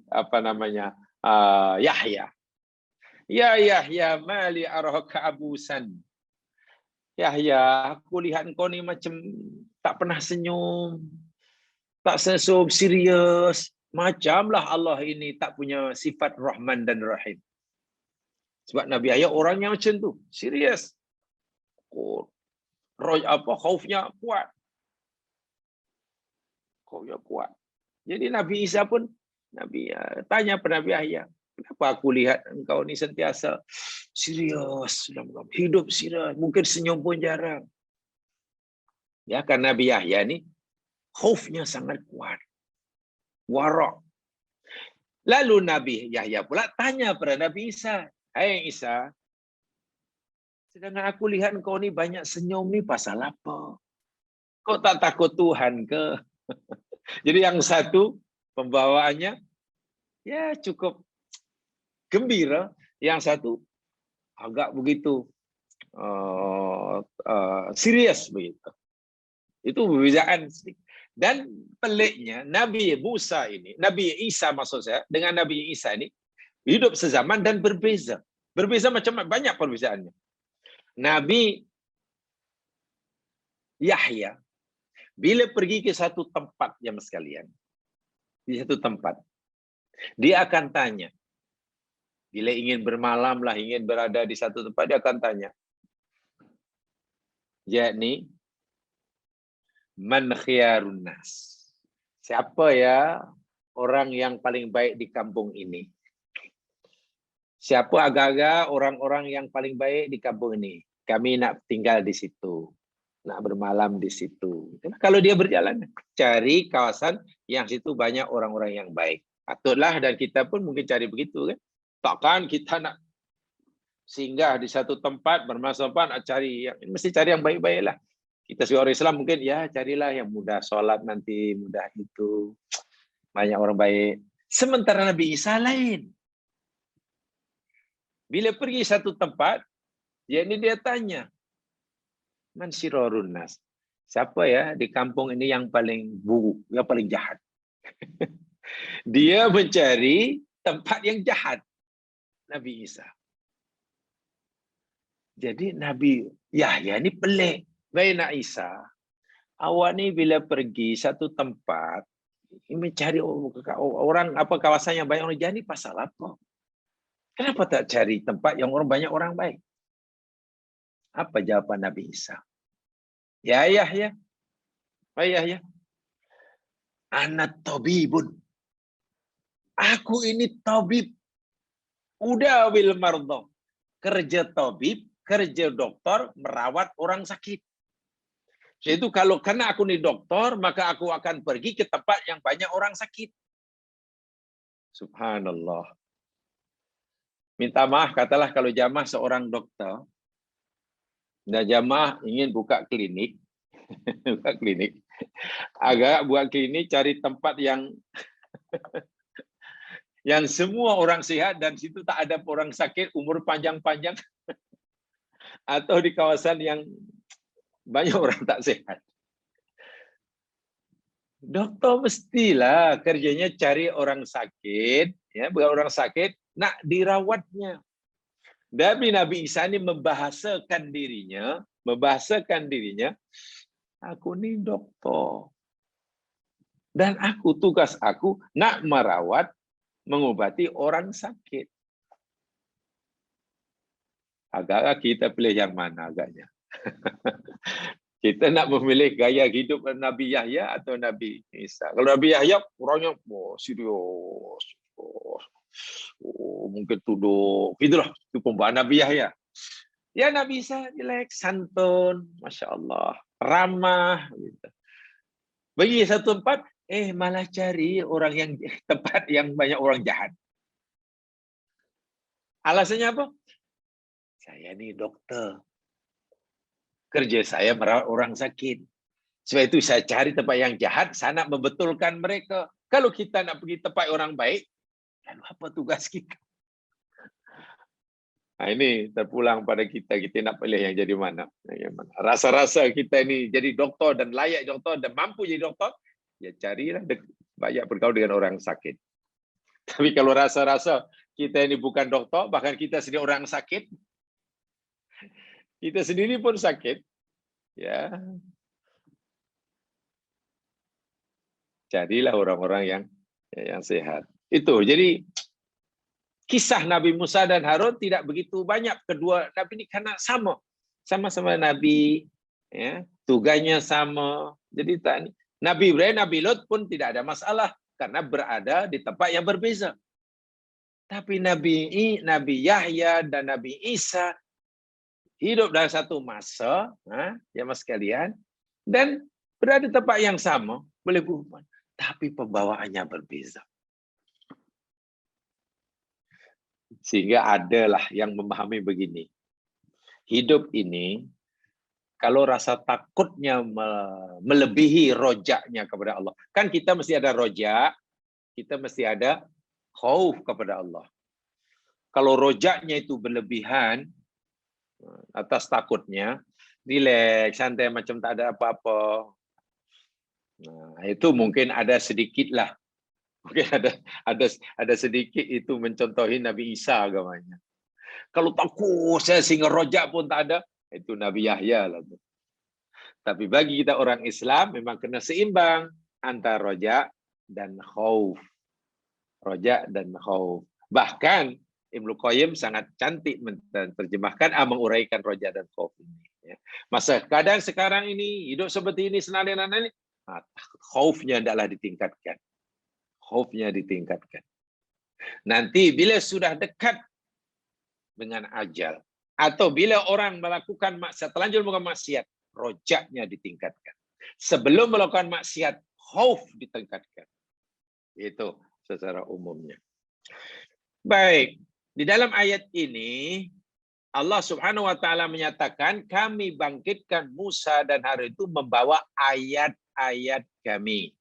Yahya. Ya Yahya, mali arahaka abusan. Yahya, aku lihat kau ni macam tak pernah senyum, tak senyum, serius. Macamlah Allah ini tak punya sifat Rahman dan Rahim. Sebab Nabi Yahya orangnya macam tu, serius. Khaufnya kuat. Jadi Nabi Isa pun tanya pada Nabi Yahya, kenapa aku lihat engkau ni sentiasa serius, hidup serius, mungkin senyum pun jarang. Ya, karena Nabi Yahya ni khaufnya sangat kuat. Wara'. Lalu Nabi Yahya pula tanya pada Nabi Isa, "Hai Isa, sedangkan aku lihat engkau ni banyak senyum ni pasal apa? Kau tak takut Tuhan ke?" Jadi yang satu pembawaannya ya cukup gembira, yang satu agak begitu serius begitu. Itu perbezaan. Dan peliknya Nabi Musa ini, Nabi Isa maksud saya, dengan Nabi Isa ini hidup sezaman dan berbeza. Berbeza macam banyak perbezaannya. Nabi Yahya bila pergi ke satu tempat yang sekalian, di satu tempat, dia akan tanya. Bila ingin bermalam lah, ingin berada di satu tempat, dia akan tanya. Yakni, man khiyarun nas? Siapa ya orang yang paling baik di kampung ini? Siapa agak-agak orang-orang yang paling baik di kampung ini? Kami nak tinggal di situ. Nak bermalam di situ. Kalau dia berjalan, cari kawasan yang situ banyak orang-orang yang baik. Patutlah, dan kita pun mungkin cari begitu kan. Takkan kita nak singgah di satu tempat bermasa-masa nak cari, mesti cari yang baik-baik lah. Kita sebagai orang Islam mungkin ya carilah yang mudah sholat nanti, mudah itu. Banyak orang baik. Sementara Nabi Isa lain. Bila pergi satu tempat, yakni dia tanya, man syirarun nas? Siapa ya di kampung ini yang paling buruk, yang paling jahat? Dia mencari tempat yang jahat. Nabi Isa. Jadi Nabi Yahya ini pelik. Baik Nak Isa, awak ni bila pergi satu tempat, mencari orang apa kawasan yang banyak orang jahat ni pasal apa? Kenapa tak cari tempat yang banyak orang baik? Apa jawapan Nabi Isa? Ya Yahya. Yahya. Ana tabibun. Aku ini tabib. Udah wil mardo. Kerja tabib, kerja doktor, merawat orang sakit. Jadi kalau karena aku ni doktor, maka aku akan pergi ke tempat yang banyak orang sakit. Subhanallah. Minta maaf, katalah kalau jamaah seorang dokter, dan jamaah ingin buka klinik, buka klinik, agak buat klinik cari tempat yang yang semua orang sehat dan situ tak ada orang sakit, umur panjang-panjang, atau di kawasan yang banyak orang tak sehat. Dokter mestilah kerjanya cari orang sakit, ya, bukan orang sakit, nak dirawatnya. Tapi Nabi Isa ini membahasakan dirinya, aku ni dokter. Dan tugas aku nak merawat, mengobati orang sakit. Agak kita pilih yang mana agaknya. Kita nak memilih gaya hidup Nabi Yahya atau Nabi Isa. Kalau Nabi Yahya, orangnya serius. Mungkin duduk. Itulah, itu pembawaan Nabi Yahya. Ya Nabi Isa, relax, santun, Masya Allah, ramah. Gitu. Bagi satu tempat, malah cari orang yang tempat yang banyak orang jahat. Alasannya apa? Saya ni dokter. Kerja saya merawat orang sakit. Sebab itu saya cari tempat yang jahat, saya nak membetulkan mereka. Kalau kita nak pergi tempat orang baik, lalu apa tugas kita? Nah, ini terpulang pada kita nak pilih yang jadi mana. Rasa-rasa kita ini jadi doktor dan layak doktor dan mampu jadi doktor, ya carilah banyak bergaul dengan orang sakit. Tapi kalau rasa-rasa kita ini bukan doktor, bahkan kita sendiri orang sakit, kita sendiri pun sakit, ya carilah orang-orang yang sehat. Itu jadi kisah Nabi Musa dan Harun tidak begitu banyak. Kedua Nabi ini karena sama-sama Nabi, ya, tugasnya sama. Jadi Nabi Ibrahim, Nabi Lot pun tidak ada masalah karena berada di tempat yang berbeza. Tapi Nabi Yahya dan Nabi Isa hidup dalam satu masa, ya mas sekalian, dan berada di tempat yang sama, boleh berhubungan, tapi pembawaannya berbeza. Sehingga adalah yang memahami begini. Hidup ini, kalau rasa takutnya melebihi rojaknya kepada Allah. Kan kita mesti ada rojak, kita mesti ada khauf kepada Allah. Kalau rojaknya itu berlebihan, atas takutnya, relax, santai macam tak ada apa-apa. Nah, itu mungkin ada sedikit lah. Mungkin ada sedikit itu mencontohi Nabi Isa agamanya. Kalau takut saya sehingga rojak pun tak ada, itu Nabi Yahya lah. Tapi bagi kita orang Islam memang kena seimbang antara rojak dan khauf. Rojak dan khauf. Bahkan Ibnu Qayyim sangat cantik menerjemahkan, menguraikan rojak dan khauf ini. Masa keadaan sekarang ini, hidup seperti ini, senang ini, khaufnya adalah ditingkatkan. Khaufnya ditingkatkan. Nanti bila sudah dekat dengan ajal, atau bila orang melakukan maksiat, terlanjur melakukan maksiat, rojaknya ditingkatkan. Sebelum melakukan maksiat, khauf ditingkatkan. Itu secara umumnya. Baik. Di dalam ayat ini, Allah Subhanahu wa Ta'ala menyatakan, kami bangkitkan Musa dan Harun itu membawa ayat-ayat kami.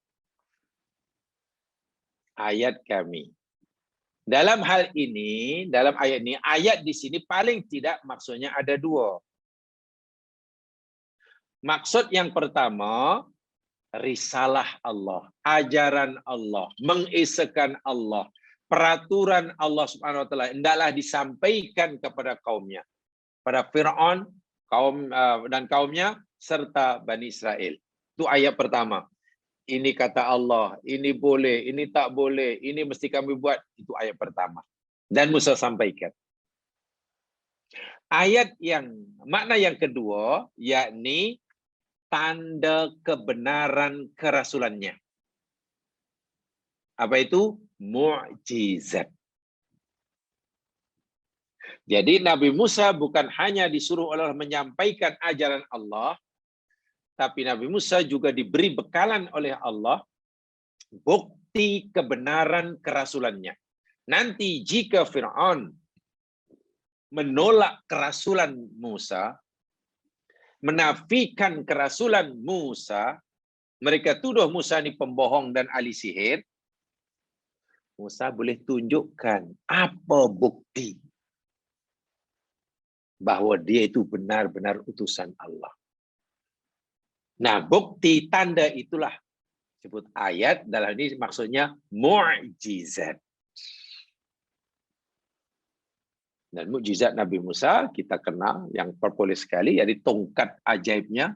Ayat kami. Dalam hal ini, dalam ayat ini, ayat di sini paling tidak maksudnya ada dua. Maksud yang pertama, risalah Allah, ajaran Allah, mengesakan Allah, peraturan Allah Subhanahu wa taala hendaklah disampaikan kepada kaumnya, pada Firaun, dan kaumnya serta Bani Israel. Itu ayat pertama. Ini kata Allah, ini boleh, ini tak boleh, ini mesti kami buat. Itu ayat pertama. Dan Musa sampaikan. Makna yang kedua, yakni tanda kebenaran kerasulannya. Apa itu? Mu'jizat. Jadi Nabi Musa bukan hanya disuruh Allah menyampaikan ajaran Allah, tapi Nabi Musa juga diberi bekalan oleh Allah bukti kebenaran kerasulannya. Nanti jika Fir'aun menolak kerasulan Musa, menafikan kerasulan Musa, mereka tuduh Musa ini pembohong dan ahli sihir, Musa boleh tunjukkan apa bukti bahwa dia itu benar-benar utusan Allah. Nah, bukti tanda itulah sebut ayat, dalam ini maksudnya mu'jizat. Dan mukjizat Nabi Musa kita kenal yang populer sekali, yaitu tongkat ajaibnya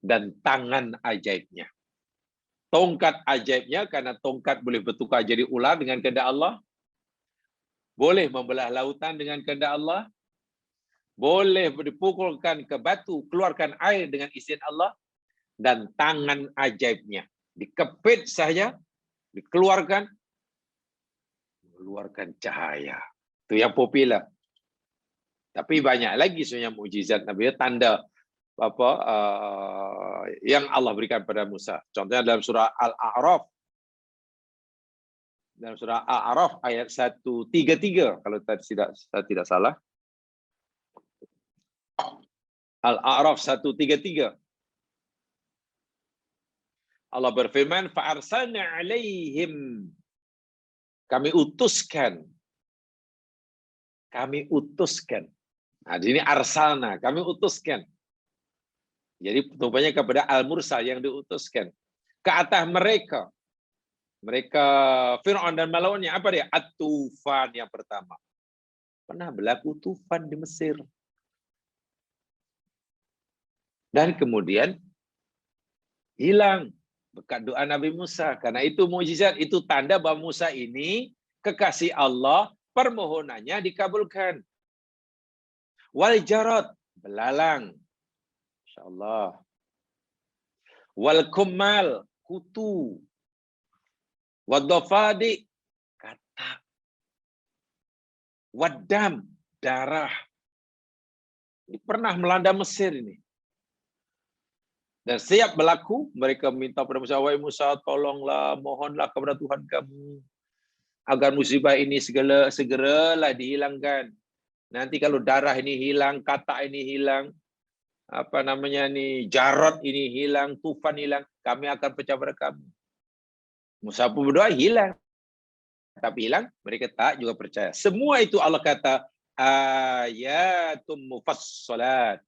dan tangan ajaibnya. Tongkat ajaibnya karena tongkat boleh bertukar jadi ular dengan kehendak Allah, boleh membelah lautan dengan kehendak Allah, boleh dipukulkan ke batu keluarkan air dengan izin Allah, dan tangan ajaibnya dikepit saja dikeluarkan mengeluarkan cahaya. Itu yang popular. Tapi banyak lagi sebenarnya mukjizat Nabi, tanda yang Allah berikan pada Musa. Contohnya dalam surah Al-A'raf. Dalam surah Al-A'raf ayat 133 kalau saya tidak salah. Al-A'raf 133. Allah berfirman, fa'arsalna 'alaihim. Kami utuskan. Nah, di sini arsalna, kami utuskan. Jadi rupanya kepada al-mursal yang diutuskan ke atas mereka. Mereka Fir'aun dan melawannya, apa dia? At-tufan yang pertama. Pernah berlaku tufan di Mesir. Dan kemudian hilang berkat doa Nabi Musa. Karena itu mukjizat, itu tanda bahwa Musa ini kekasih Allah, permohonannya dikabulkan. Wal jarad, belalang. Insyaallah. Wal kummal, kutu. Wadafadi, katak. Wadam, darah. Ini pernah melanda Mesir ini. Dan siap berlaku, mereka minta kepada Musa, wahai Musa, tolonglah, mohonlah kepada Tuhan kamu agar musibah ini segeralah dihilangkan. Nanti kalau darah ini hilang, katak ini hilang, jarad ini hilang, tufan hilang, kami akan pecah pada kamu. Musa pun berdoa, hilang. Tapi hilang, mereka tak juga percaya. Semua itu Allah kata, ayatum mufassalat.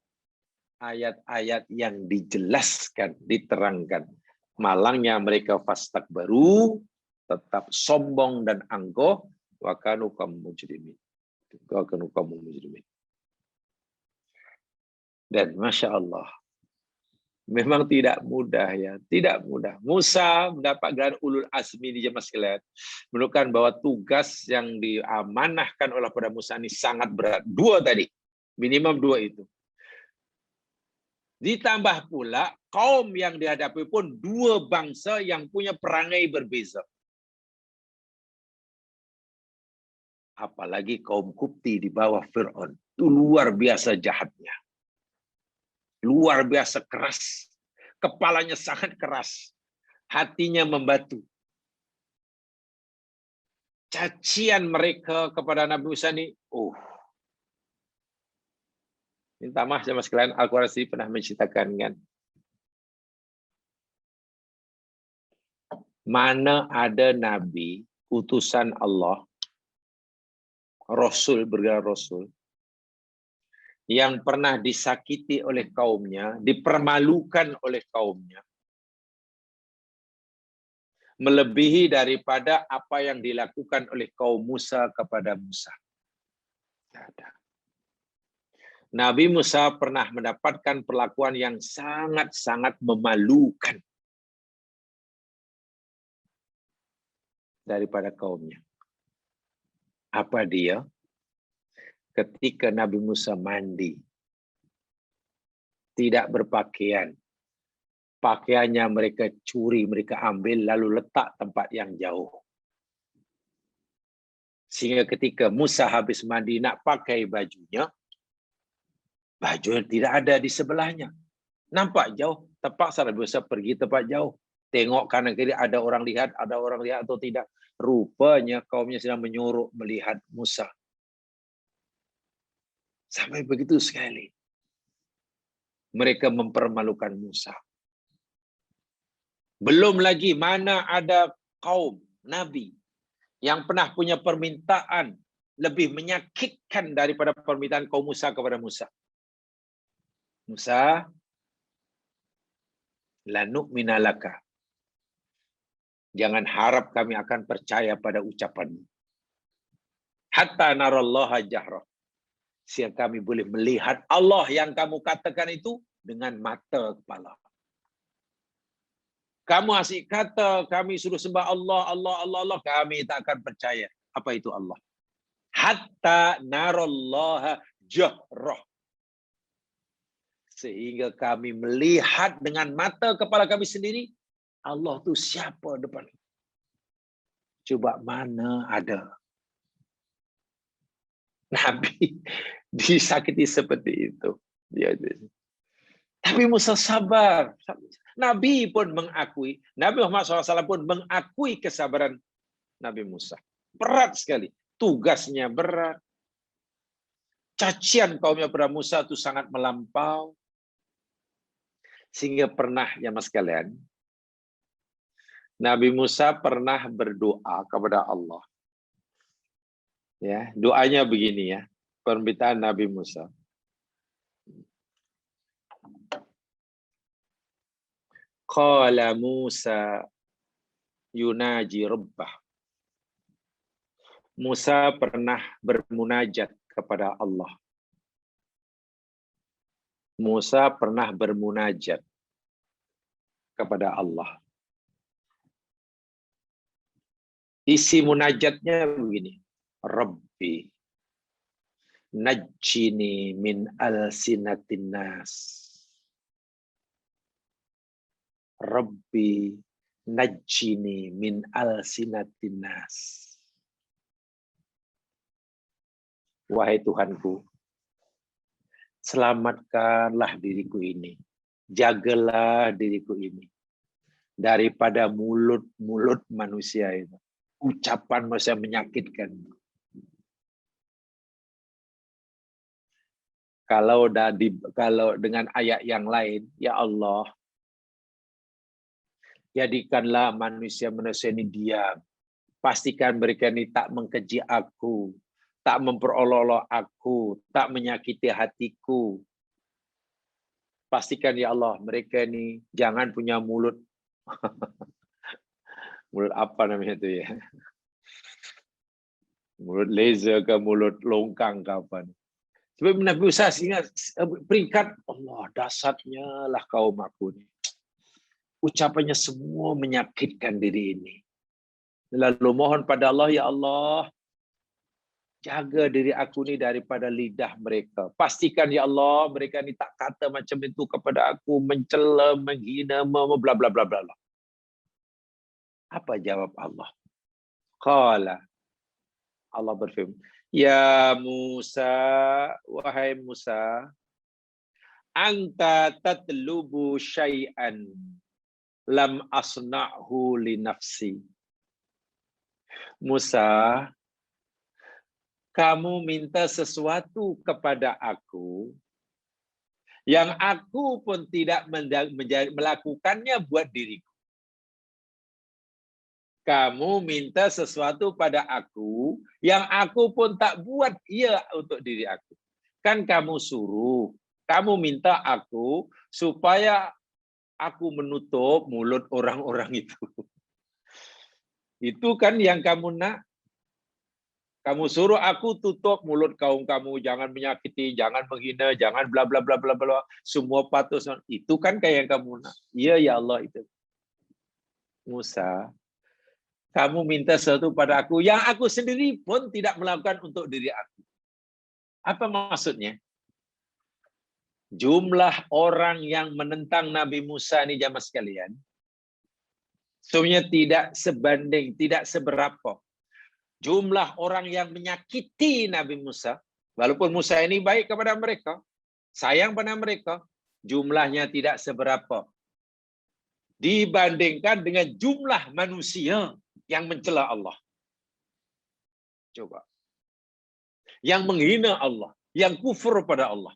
Ayat-ayat yang dijelaskan, diterangkan. Malangnya mereka fastakbaru, tetap sombong dan angkuh, wa kanu qaum mujrimin. Dan Masya Allah, memang tidak mudah ya, tidak mudah. Musa mendapat gelar ulul azmi di jemaah sekalian, menunjukkan bahwa tugas yang diamanahkan oleh pada Musa ini sangat berat. Dua tadi, minimum dua itu. Ditambah pula kaum yang dihadapi pun dua bangsa yang punya perangai berbeza. Apalagi kaum Qibti di bawah Fir'aun. Itu luar biasa jahatnya. Luar biasa keras. Kepalanya sangat keras. Hatinya membatu. Cacian mereka kepada Nabi Musa ini, minta maaf sama sekalian, Al-Qur'an pernah menceritakan kan. Mana ada Nabi, utusan Allah, Rasul, bergelar Rasul, yang pernah disakiti oleh kaumnya, dipermalukan oleh kaumnya, melebihi daripada apa yang dilakukan oleh kaum Musa kepada Musa. Tidak ada. Nabi Musa pernah mendapatkan perlakuan yang sangat-sangat memalukan daripada kaumnya. Apa dia? Ketika Nabi Musa mandi, tidak berpakaian, pakaiannya mereka curi, mereka ambil lalu letak tempat yang jauh. Sehingga ketika Musa habis mandi nak pakai bajunya, bajunya tidak ada di sebelahnya. Nampak jauh, terpaksa Nabi Musa pergi tempat jauh. Tengok kanan kiri ada orang lihat atau tidak. Rupanya kaumnya sedang menyuruh melihat Musa. Sampai begitu sekali. Mereka mempermalukan Musa. Belum lagi mana ada kaum Nabi yang pernah punya permintaan lebih menyakitkan daripada permintaan kaum Musa kepada Musa. Musa, la nu'mina laka. Jangan harap kami akan percaya pada ucapanmu. Hatta narallaha jahra. Sehingga kami boleh melihat Allah yang kamu katakan itu dengan mata kepala. Kamu asyik kata kami suruh sembah Allah, Allah, Allah, Allah. Kami tak akan percaya. Apa itu Allah? Hatta narallaha jahra. Sehingga kami melihat dengan mata kepala kami sendiri. Allah tu siapa depan? Coba mana ada Nabi disakiti seperti itu. Tapi Musa sabar. Nabi pun mengakui, Nabi Muhammad SAW pun mengakui kesabaran Nabi Musa. Berat sekali. Tugasnya berat. Cacian kaumnya pada Musa itu sangat melampau. Sehingga pernah, ya mas sekalian, Nabi Musa pernah berdoa kepada Allah. Ya, doanya begini ya, permintaan Nabi Musa. Qala Musa yunaji rabbah. Musa pernah bermunajat kepada Allah. Musa pernah bermunajat kepada Allah. Isi munajatnya begini. Rabbi najjini min alsinatin nas. Rabbi najjini min alsinatin nas. Wahai Tuhanku, selamatkanlah diriku ini. Jagalah diriku ini daripada mulut-mulut manusia itu. Ucapan manusia menyakitkan. Kalau dengan ayat yang lain, ya Allah, jadikanlah manusia-manusia ini diam. Pastikan mereka ini tak mengkeji aku, tak memperolok-olok aku, tak menyakiti hatiku. Pastikan ya Allah, mereka ini jangan punya mulut. Mulut apa namanya itu ya? Mulut laser ke mulut longkang ke apa? Sebab Nabi Musa ingat peringkat Allah, dasarnya lah kaum aku ni. Ucapannya semua menyakitkan diri ini. Lalu mohon pada Allah, ya Allah, jaga diri aku ni daripada lidah mereka. Pastikan ya Allah, mereka ni tak kata macam itu kepada aku, mencela, menghina, bla bla bla bla. Apa jawab Allah? Qala, Allah berfirman, ya Musa, wahai Musa, anta tatlubu syai'an lam asna'hu li nafsi. Musa, kamu minta sesuatu kepada aku yang aku pun tidak melakukannya buat diriku. Kamu minta sesuatu pada aku yang aku pun tak buat ia untuk diri aku. Kan kamu suruh, kamu minta aku supaya aku menutup mulut orang-orang itu. Itu kan yang kamu nak. Kamu suruh aku tutup mulut kaum kamu, jangan menyakiti, jangan menghina, jangan bla bla bla bla bla. Semua patuh. Itu kan kayak yang kamu nak. Iya ya Allah itu. Musa, kamu minta sesuatu pada aku yang aku sendiri pun tidak melakukan untuk diri aku. Apa maksudnya? Jumlah orang yang menentang Nabi Musa ini jamaah sekalian, sebenarnya tidak sebanding, tidak seberapa. Jumlah orang yang menyakiti Nabi Musa, walaupun Musa ini baik kepada mereka, sayang pada mereka, jumlahnya tidak seberapa. Dibandingkan dengan jumlah manusia yang mencela Allah. Coba. Yang menghina Allah, yang kufur pada Allah.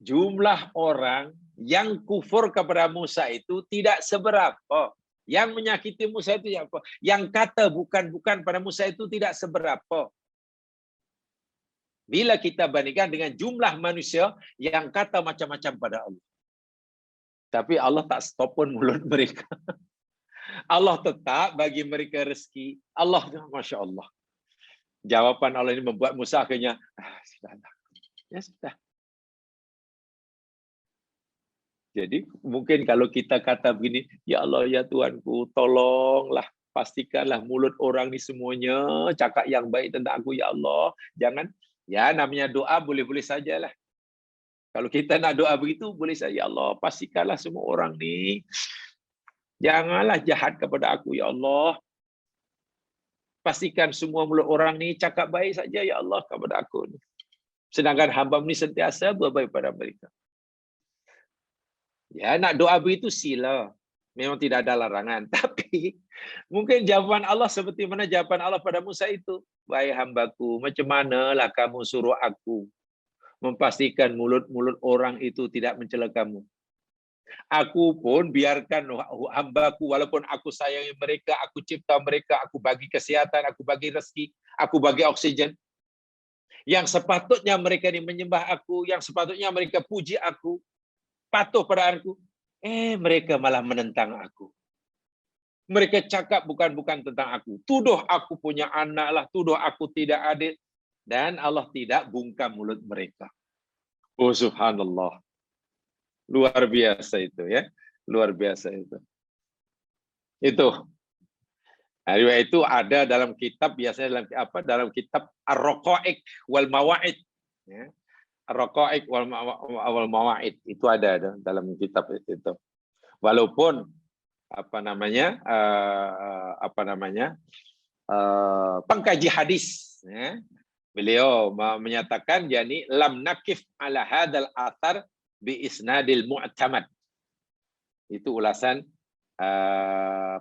Jumlah orang yang kufur kepada Musa itu tidak seberapa. Yang menyakiti Musa itu apa? Yang kata bukan pada Musa itu tidak seberapa. Bila kita bandingkan dengan jumlah manusia yang kata macam-macam pada Allah. Tapi Allah tak stop pun mulut mereka. Allah tetap bagi mereka rezeki. Allah, Masya Allah. Jawaban Allah ini membuat Musa akhirnya, sudahlah. Ya sudah. Jadi mungkin kalau kita kata begini, ya Allah ya Tuhanku, tolonglah, pastikanlah mulut orang ni semuanya cakap yang baik tentang aku ya Allah. Jangan, ya namanya doa boleh-boleh sajalah. Kalau kita nak doa begitu, boleh saja, ya Allah, pastikanlah semua orang ni janganlah jahat kepada aku ya Allah. Pastikan semua mulut orang ni cakap baik saja ya Allah kepada aku. Sedangkan hamba ni sentiasa berbaik pada mereka. Ya, nak doa begitu sila. Memang tidak ada larangan. Tapi mungkin jawaban Allah seperti mana jawaban Allah pada Musa itu. Wahai hambaku, macam manalah kamu suruh aku memastikan mulut-mulut orang itu tidak mencela kamu. Aku pun biarkan hambaku, walaupun aku sayangi mereka, aku cipta mereka, aku bagi kesihatan, aku bagi rezeki, aku bagi oksigen. Yang sepatutnya mereka ini menyembah aku, yang sepatutnya mereka puji aku, patuh pada aku, mereka malah menentang aku. Mereka cakap bukan tentang aku. Tuduh aku punya anak lah, tuduh aku tidak adil. Dan Allah tidak bungkam mulut mereka. Oh subhanallah. Luar biasa itu ya. Luar biasa itu. Itu. Riwayat itu ada dalam kitab, biasanya dalam kitab Ar-Raqaiq wal Mawa'id. Ya. Ar-Raqaiq wal Mawa'id itu ada dalam kitab itu. Walaupun pengkaji hadis, ya, beliau menyatakan yani lam nakif ala hadzal athar bi isnadil mu'tamad. Itu ulasan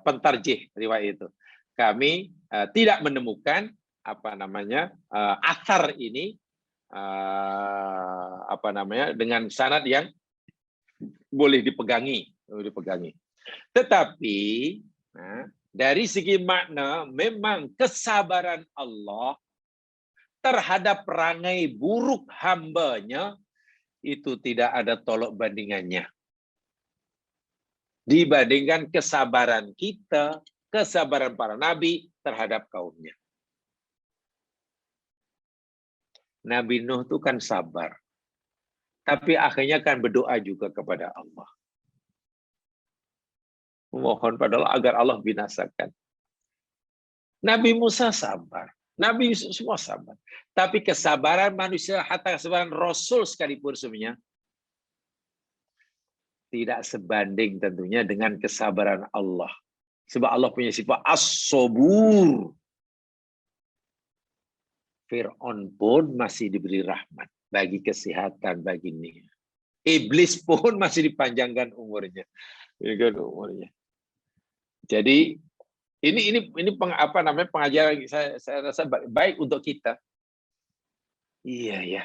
pentarjih riwayat itu. Kami tidak menemukan athar ini dengan sanad yang boleh dipegangi. Tetapi dari segi makna memang kesabaran Allah terhadap perangai buruk hambanya itu tidak ada tolok bandingannya. Dibandingkan kesabaran kita, kesabaran para nabi terhadap kaumnya. Nabi Nuh itu kan sabar. Tapi akhirnya kan berdoa juga kepada Allah. Memohon pada Allah agar Allah binasakan. Nabi Musa sabar. Nabi Yusuf semua sabar. Tapi kesabaran manusia, hatta kesabaran Rasul sekalipun sebenarnya, tidak sebanding tentunya dengan kesabaran Allah. Sebab Allah punya sifat as-sabur. Fir'aun pun masih diberi rahmat. Bagi kesehatan, bagi ini. Iblis pun masih dipanjangkan umurnya. Jadi ini pengajaran saya rasa baik untuk kita. Iya ya.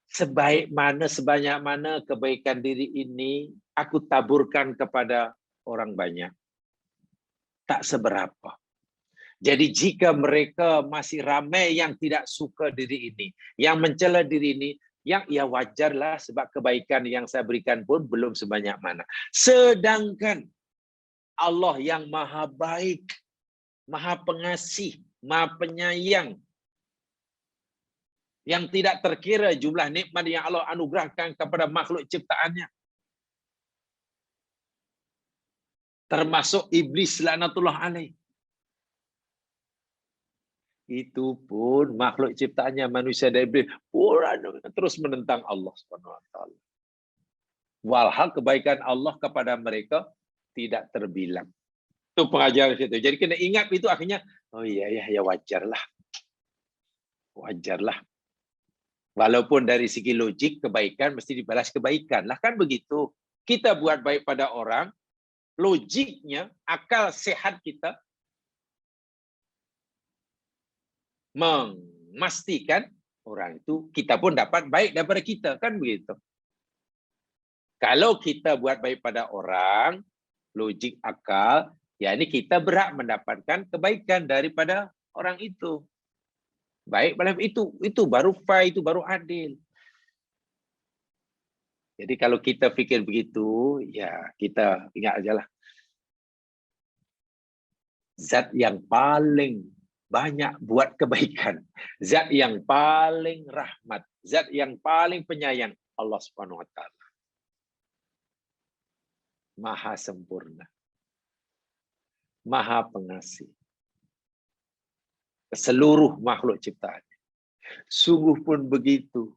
Sebaik mana, sebanyak mana kebaikan diri ini aku taburkan kepada orang banyak. Tak seberapa. Jadi jika mereka masih ramai yang tidak suka diri ini, yang mencela diri ini, yang ya wajarlah sebab kebaikan yang saya berikan pun belum sebanyak mana. Sedangkan Allah yang maha baik, maha pengasih, maha penyayang, yang tidak terkira jumlah nikmat yang Allah anugerahkan kepada makhluk ciptaannya. Termasuk iblis laknatullah alaih. Itu pun makhluk ciptaannya manusia dan iblis terus menentang Allah Subhanahu wa taala. Walhal kebaikan Allah kepada mereka tidak terbilang. Itu pengajaran situ. Jadi kena ingat itu akhirnya, oh iya ya wajarlah. Wajarlah. Walaupun dari segi logik kebaikan mesti dibalas kebaikan. Lah kan begitu. Kita buat baik pada orang, logiknya, akal sehat kita memastikan orang itu kita pun dapat baik daripada kita, kan begitu. Kalau kita buat baik pada orang, logik akal, ya ini kita berhak mendapatkan kebaikan daripada orang itu. Baik, itu baru fair, itu baru adil. Jadi kalau kita fikir begitu, ya kita ingat aja lah. Zat yang paling banyak buat kebaikan, zat yang paling rahmat, zat yang paling penyayang, Allah Subhanahu wa taala. Maha sempurna. Maha pengasih. Seluruh makhluk ciptaannya. Sungguh pun begitu.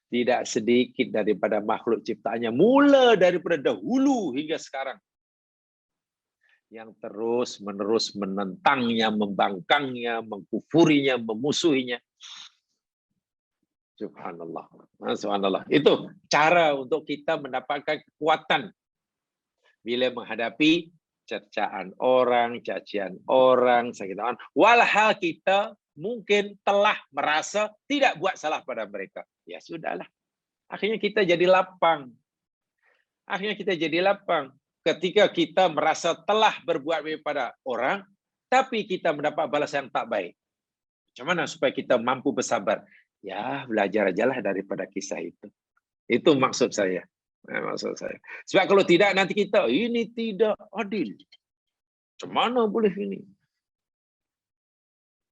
Tidak sedikit daripada makhluk ciptaannya, mula daripada dahulu hingga sekarang, yang terus-menerus menentangnya, membangkangnya, mengkufurinya, memusuhinya. Subhanallah. Subhanallah. Itu cara untuk kita mendapatkan kekuatan bila menghadapi cercaan orang, cacian orang, sakitan orang. Walhal kita mungkin telah merasa tidak buat salah pada mereka. Ya sudahlah. Akhirnya kita jadi lapang. Akhirnya kita jadi lapang. Ketika kita merasa telah berbuat baik pada orang, tapi kita mendapat balasan yang tak baik. Macam mana supaya kita mampu bersabar? Ya, belajar ajalah daripada kisah itu. Itu maksud saya. Maksud saya. Sebab kalau tidak, nanti kita, ini tidak adil. Macam mana boleh ini?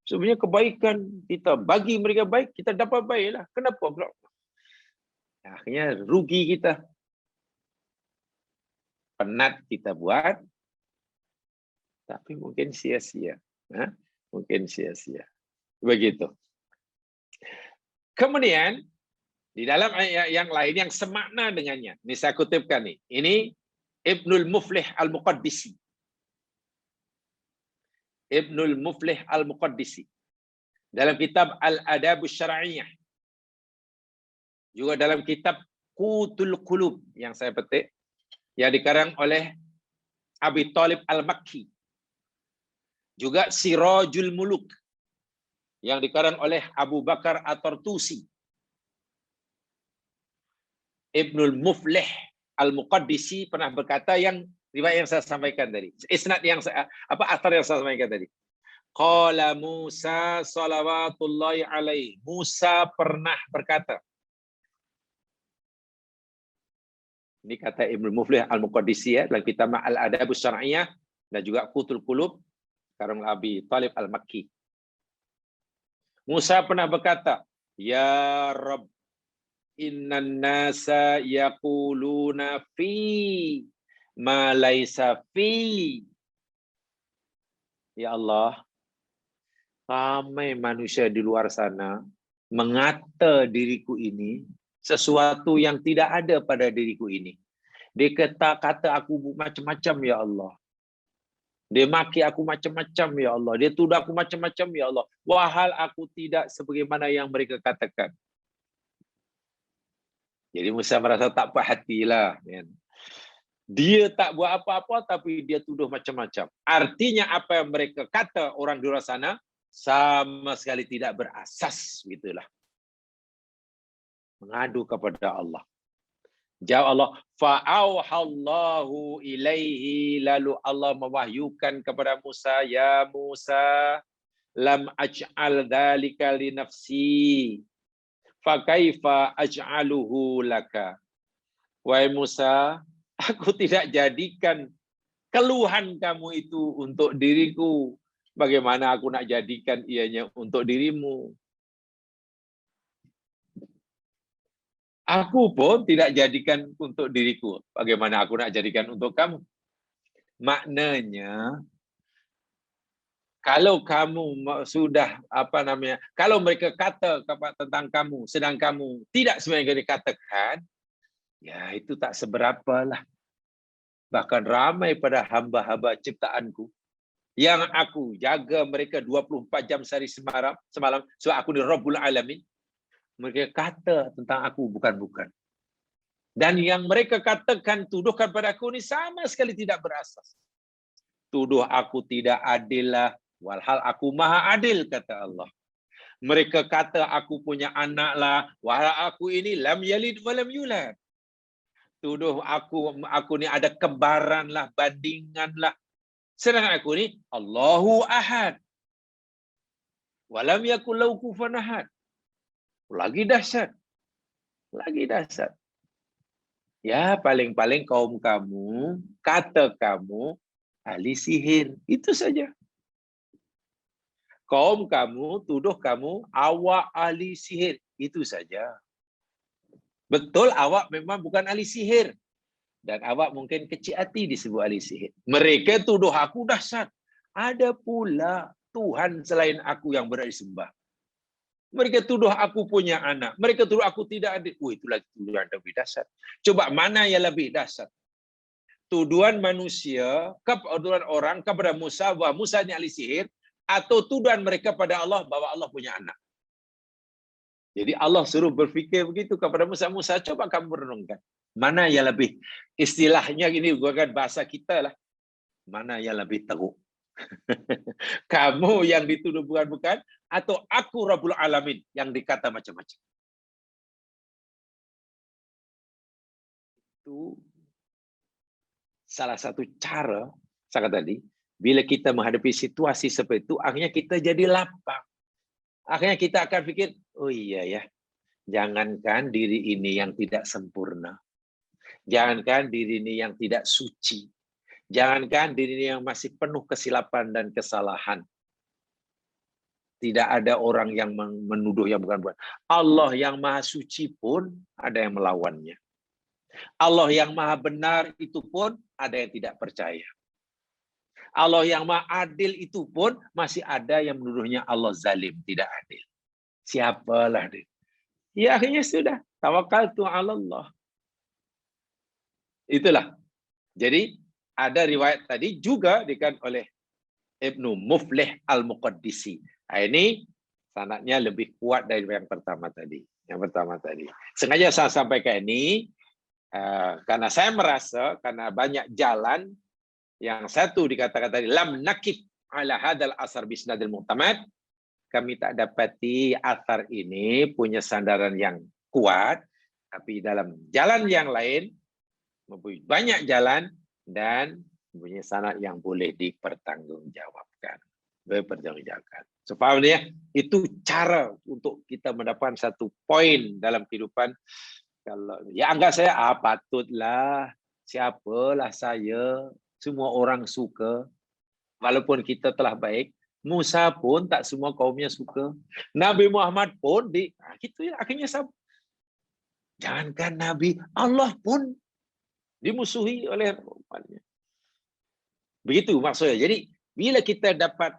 Sebenarnya kebaikan kita bagi mereka baik, kita dapat baiklah. Kenapa? Akhirnya rugi kita. Penat kita buat, tapi mungkin sia-sia. Mungkin sia-sia. Begitu. Kemudian, di dalam ayat yang lain yang semakna dengannya. Ini saya kutipkan nih. Ini Ibnul Muflih Al-Muqaddisi. Ibnul Muflih Al-Muqaddisi. Dalam kitab Al-Adabus Syar'iyyah. Juga dalam kitab Qutul Qulub yang saya petik. Yang dikarang oleh Abi Talib Al-Makki. Juga Sirajul Muluk. Yang dikarang oleh Abu Bakar At-Tartusi. Ibnul Muflih Al-Muqaddisi pernah berkata yang riwayat yang saya sampaikan tadi. Isnad yang saya asar yang saya sampaikan tadi. Qala Musa salawatullahi alaihi. Musa pernah berkata. Ini kata Ibnu Muflih Al-Muqaddisi dalam kitab Al-Adabus Syar'iyyah dan juga Qutul Qulub karang Abi Talib Al-Makki. Musa pernah berkata, "Ya Rabb, innan nasa yaquluna fi ma laisa fi." Ya Allah, ramai manusia di luar sana mengata diriku ini sesuatu yang tidak ada pada diriku ini. Dia kata aku macam-macam ya Allah. Dia maki aku macam-macam ya Allah. Dia tuduh aku macam-macam ya Allah. Wahal aku tidak sebagaimana yang mereka katakan. Jadi Musa merasa tak puas hatilah. Dia tak buat apa-apa tapi dia tuduh macam-macam. Artinya apa yang mereka kata orang di luar sana sama sekali tidak berasas, gitulah. Mengadu kepada Allah. Jawab Allah, fa'auhallahu ilaihi, lalu Allah mewahyukan kepada Musa, ya Musa, lam aj'al dzalika li nafsi, Fa kaifa aj'aluhu laka. Wahai Musa, aku tidak jadikan keluhan kamu itu untuk diriku. Bagaimana aku nak jadikan ianya untuk dirimu? Aku pun tidak jadikan untuk diriku. Bagaimana aku nak jadikan untuk kamu? Maknanya, kalau kamu sudah kalau mereka kata tentang kamu, sedang kamu tidak sebenarnya dikatakan, ya itu tak seberapa lah. Bahkan ramai pada hamba-hamba ciptaanku yang aku jaga mereka 24 jam sehari semalam, sebab aku ni Rabbul Alamin. Mereka kata tentang aku bukan-bukan. Dan yang mereka katakan, tuduhkan pada aku ni sama sekali tidak berasas. Tuduh aku tidak adil lah, walhal aku maha adil, kata Allah. Mereka kata aku punya anak lah, walhal aku ini lam yalid walam yulad. Tuduh aku ni ada kembaran lah, bandingan lah. Sedangkan aku ni Allahu Ahad. Walam yakul lahu kufuwan ahad. Lagi dahsyat. Lagi dahsyat. Ya, paling-paling kaum kamu, kata kamu ahli sihir. Itu saja. Kaum kamu, tuduh kamu awak ahli sihir. Itu saja. Betul, awak memang bukan ahli sihir. Dan awak mungkin kecil hati disebut ahli sihir. Mereka tuduh aku dahsyat. Ada pula Tuhan selain aku yang berhak disembah. Mereka tuduh aku punya anak. Mereka tuduh aku tidak ada. Itu lagi tuduhan lebih dahsyat. Coba mana yang lebih dahsyat? Tuduhan manusia, tuduhan orang kepada Musa bahwa Musa ini ahli sihir, atau tuduhan mereka pada Allah bahwa Allah punya anak. Jadi Allah suruh berfikir begitu kepada Musa. Musa, coba kamu renungkan. Mana yang lebih, istilahnya ini bukan bahasa kita lah. Mana yang lebih teruk? Kamu yang dituduh bukan-bukan, atau aku Rabbul Alamin yang dikata macam-macam. Itu salah satu cara, saya kata tadi, bila kita menghadapi situasi seperti itu, akhirnya kita jadi lapang. Akhirnya kita akan fikir, oh iya ya, jangankan diri ini yang tidak sempurna. Jangankan diri ini yang tidak suci. Jangankan diri ini yang masih penuh kesilapan dan kesalahan. Tidak ada orang yang menuduh yang bukan-bukan. Allah yang maha suci pun ada yang melawannya. Allah yang maha benar itu pun ada yang tidak percaya. Allah yang maha adil itu pun masih ada yang menuduhnya Allah zalim, tidak adil. Siapalah dia? Ya akhirnya sudah. Tawakkaltu 'ala Allah. Itulah. Jadi ada riwayat tadi juga dikatakan oleh Ibnu Muflih Al-Muqaddisi. Nah, ini sanadnya lebih kuat dari yang pertama tadi. Sengaja saya sampaikan ini karena saya merasa karena banyak jalan yang satu dikatakan tadi lam nakif ala hadal asar bisnadil mu'tamad. Kami tak dapati asar ini punya sandaran yang kuat, tapi dalam jalan yang lain mempunyai banyak jalan dan mempunyai sanad yang boleh dipertanggungjawabkan. So, paham ya? Itu cara untuk kita mendapatkan satu poin dalam kehidupan. Kalau ya anggap saya patutlah, siapalah saya, semua orang suka. Walaupun kita telah baik, Musa pun tak semua kaumnya suka. Nabi Muhammad pun gitu ya akhirnya sama. Jangankan Nabi, Allah pun dimusuhi oleh umatnya. Begitu maksudnya. Jadi bila kita dapat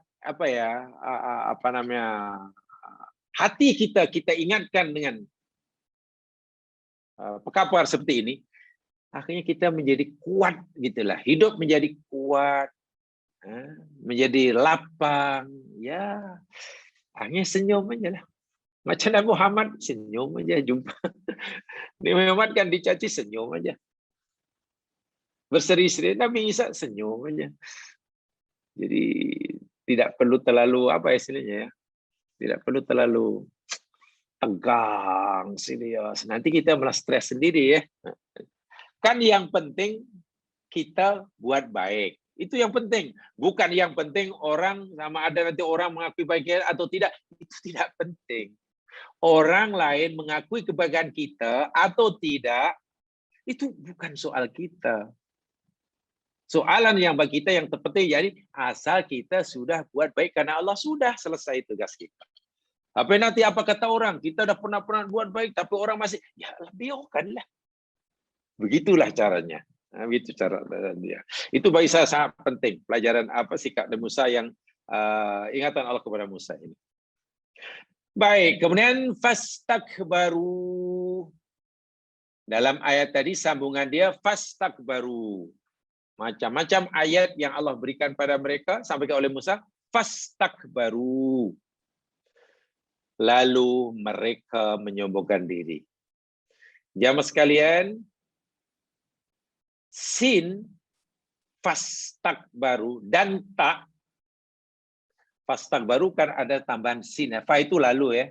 hati kita ingatkan dengan perkara seperti ini, akhirnya kita menjadi kuat gitulah. Hidup menjadi kuat, menjadi lapang, ya. Akhirnya senyum aja lah. Macam Nabi Muhammad senyum aja jumpa. Nabi Muhammad kan dicaci senyum aja. Berseri-seri, Nabi Isa senyum aja. Jadi tidak perlu terlalu istilahnya ya. Tidak perlu terlalu tegang serius. Nanti kita malah stres sendiri ya. Kan yang penting kita buat baik. Itu yang penting. Bukan yang penting orang sama ada nanti orang mengakui baik atau tidak. Itu tidak penting. Orang lain mengakui kebaikan kita atau tidak, itu bukan soal kita. Soalan yang bagi kita yang terpenting, jadi asal kita sudah buat baik karena Allah, sudah selesai tugas kita. Tapi nanti apa kata orang, kita udah pernah buat baik, tapi orang masih, ya biarkanlah. Begitulah caranya. Nah, begitu cara dia. Itu bagi saya sangat penting. Pelajaran apa sikap Nabi Musa yang ingatan Allah kepada Musa ini. Baik, kemudian fastakbaru. Dalam ayat tadi sambungan dia fastakbaru. Macam-macam ayat yang Allah berikan pada mereka sampaikan oleh Musa, fastakbaru. Lalu mereka menyombongkan diri. Jamaah sekalian, sin, fastakbaru dan ta. Fastakbaru kan ada tambahan sin. Fa itu lalu ya.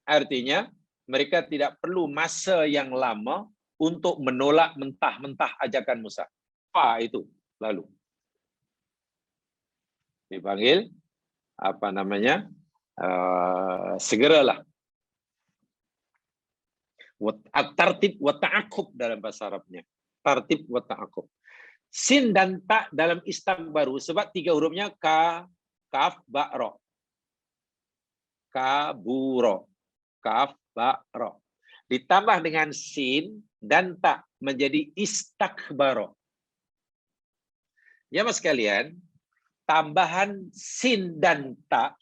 Artinya mereka tidak perlu masa yang lama untuk menolak mentah-mentah ajakan Musa. Fa itu lalu. Dipanggil apa namanya? Segeralah. Tartib wa ta'aqub dalam bahasa Arabnya. Tartib wa ta'aqub. Sin dan ta dalam istakbaru sebab 3 hurufnya ka, kaf, ba, ro. Kaburo. Kaf, ba, ro. Ditambah dengan sin dan ta menjadi istakbaro. Ya mas sekalian, tambahan sin dan ta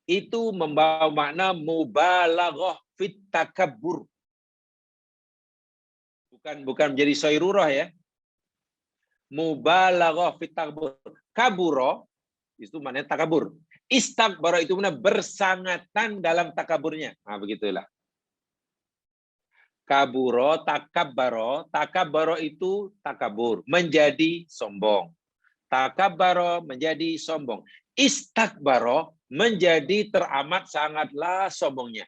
itu membawa makna mubalaghah fit takabbur. Bukan menjadi sayrurah ya. Mubalaghah fit takabbur. Kaburo itu maknanya takabur. Istakbara itu makna bersangatan dalam takaburnya. Nah, begitulah. Kaburo, takabbaro itu takabur, menjadi sombong. Takabbaro menjadi sombong. Istakbaro menjadi teramat sangatlah sombongnya.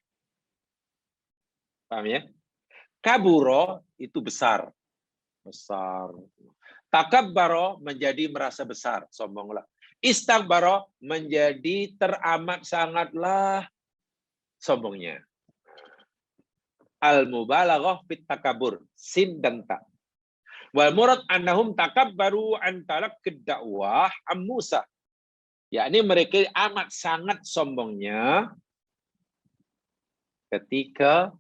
Paham ya? Kaburo itu besar. Besar. Takabbaro menjadi merasa besar, sombonglah. Istakbaro menjadi teramat sangatlah sombongnya. Al-mubalaghah fit takabur, sin dan ta. Wal murad annahum takabbaru an talaqqid dakwah am Musa. Yakni mereka amat sangat sombongnya ketika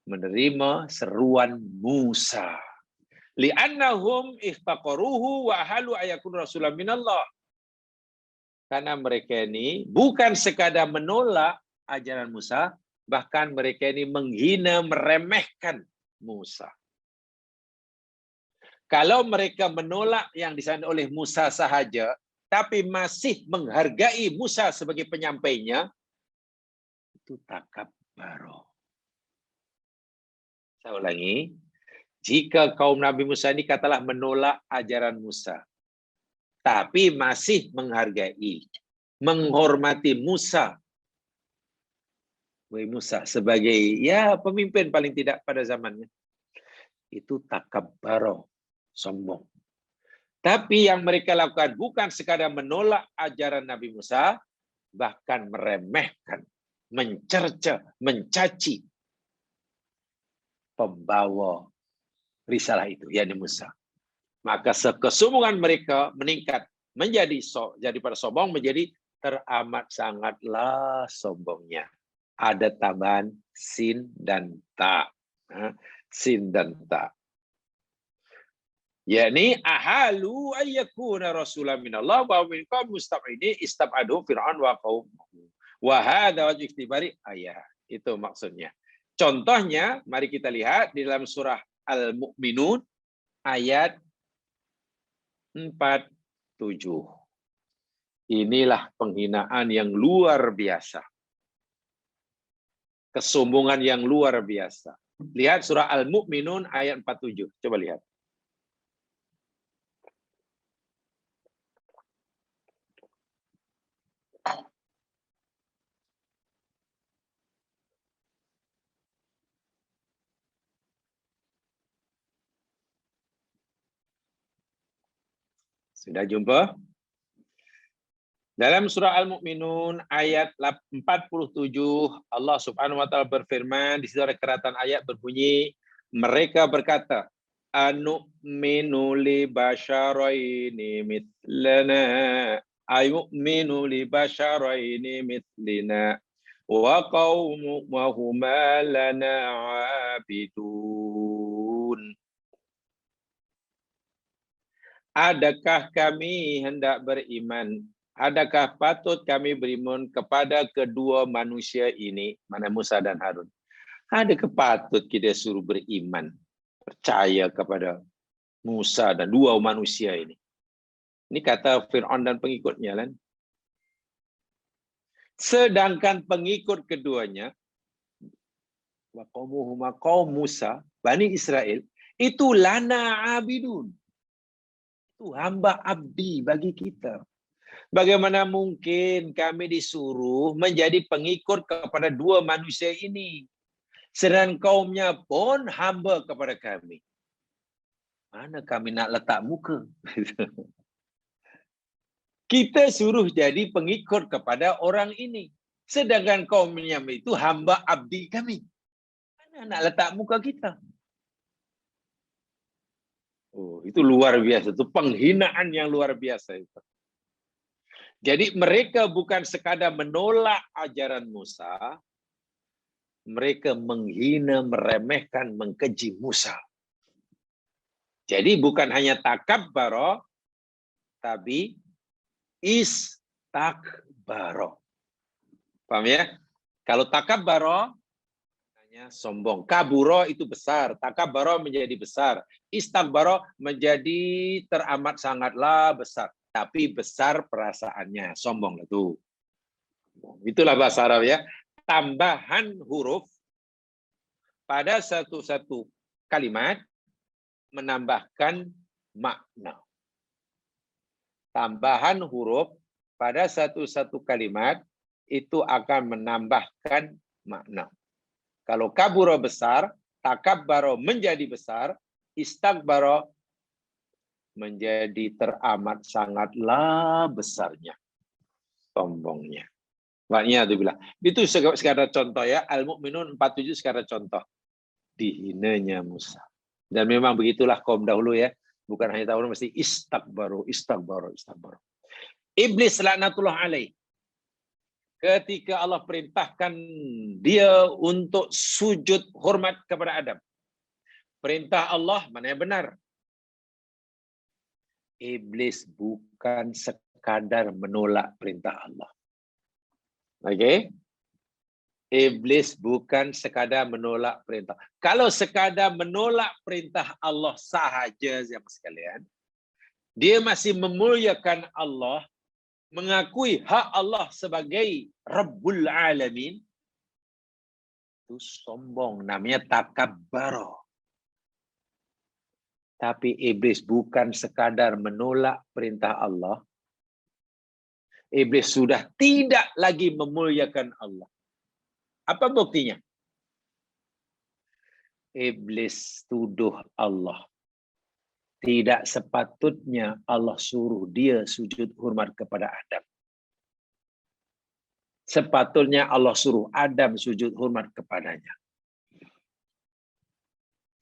menerima seruan Musa. Li'annahum iftaqaruhu wa halu ayakun rasulan minallah. Karena mereka ini bukan sekadar menolak ajaran Musa, bahkan mereka ini menghina, meremehkan Musa. Kalau mereka menolak yang disampaikan oleh Musa sahaja, tapi masih menghargai Musa sebagai penyampainya, itu takabbaro. Saya ulangi, jika kaum Nabi Musa ini katalah menolak ajaran Musa, tapi masih menghargai, menghormati Musa sebagai ya pemimpin paling tidak pada zamannya, itu takabbaro, sombong. Tapi yang mereka lakukan bukan sekadar menolak ajaran Nabi Musa, bahkan meremehkan, mencerca, mencaci pembawa risalah itu, yakni Musa. Maka kesombongan mereka meningkat menjadi pada sombong, menjadi teramat sangatlah sombongnya. Ada tambahan sin dan ta. Sin dan ta. Yakni ahalu ayyakuna rasulan minallah wa min qaum mustab'idin istab'adu fir'aun wa qaumuhu. Wa hadza wajh ikhtibari ayat. Itu maksudnya. Contohnya, mari kita lihat di dalam surah Al-Mu'minun ayat 47. Inilah penghinaan yang luar biasa. Kesombongan yang luar biasa. Lihat surah Al-Mu'minun ayat 47. Coba lihat. Sudah jumpa? Dalam surah Al-Mu'minun ayat 47 Allah Subhanahu wa taala berfirman, di situ ada keratan ayat berbunyi, mereka berkata, anu'minu li basyaraini mithlana ayu'minu li basyaraini mithlina wa qaumuhuma lana 'abidun. Adakah kami hendak beriman? Adakah patut kami beriman kepada kedua manusia ini, mana Musa dan Harun? Adakah patut kita suruh beriman, percaya kepada Musa dan dua manusia ini? Ini kata Fir'aun dan pengikutnya kan. Sedangkan pengikut keduanya, kaum Musa, Bani Israel, itu lana abidun. Itu hamba abdi bagi kita. Bagaimana mungkin kami disuruh menjadi pengikut kepada dua manusia ini? Sedangkan kaumnya pun hamba kepada kami. Mana kami nak letak muka? Kita suruh jadi pengikut kepada orang ini. Sedangkan kaumnya itu hamba abdi kami. Mana nak letak muka kita? Oh, itu luar biasa. Itu penghinaan yang luar biasa itu. Jadi mereka bukan sekadar menolak ajaran Musa, mereka menghina, meremehkan, mengkeji Musa. Jadi bukan hanya takabbaro, tapi istakbaro. Paham ya? Kalau takabbaro, hanya sombong. Kaburo itu besar, takabbaro menjadi besar. Istakbaro menjadi teramat sangatlah besar. Tapi besar perasaannya, sombong itu. Itulah bahasa Arab ya. Tambahan huruf pada satu-satu kalimat menambahkan makna. Tambahan huruf pada satu-satu kalimat itu akan menambahkan makna. Kalau kaburo besar, takabbaro menjadi besar, istakbaro menjadi teramat sangatlah besarnya, sombongnya. Maknanya itu bilang. Itu sekadar contoh ya. Al-Mu'minun 47 sekadar contoh. Dihinanya Musa. Dan memang begitulah kaum dahulu ya. Bukan hanya dahulu, mesti istakbaru, istakbaru, istakbaru. Iblis laknatullah alaih. Ketika Allah perintahkan dia untuk sujud hormat kepada Adam. Perintah Allah mana yang benar? Iblis bukan sekadar menolak perintah Allah. Okey? Iblis bukan sekadar menolak perintah. Kalau sekadar menolak perintah Allah sahaja, jemaah sekalian, dia masih memuliakan Allah, mengakui hak Allah sebagai Rabbul Alamin, itu sombong, namanya takabbaro. Tapi iblis bukan sekadar menolak perintah Allah. Iblis sudah tidak lagi memuliakan Allah. Apa buktinya? Iblis tuduh Allah. Tidak sepatutnya Allah suruh dia sujud hormat kepada Adam. Sepatutnya Allah suruh Adam sujud hormat kepadanya.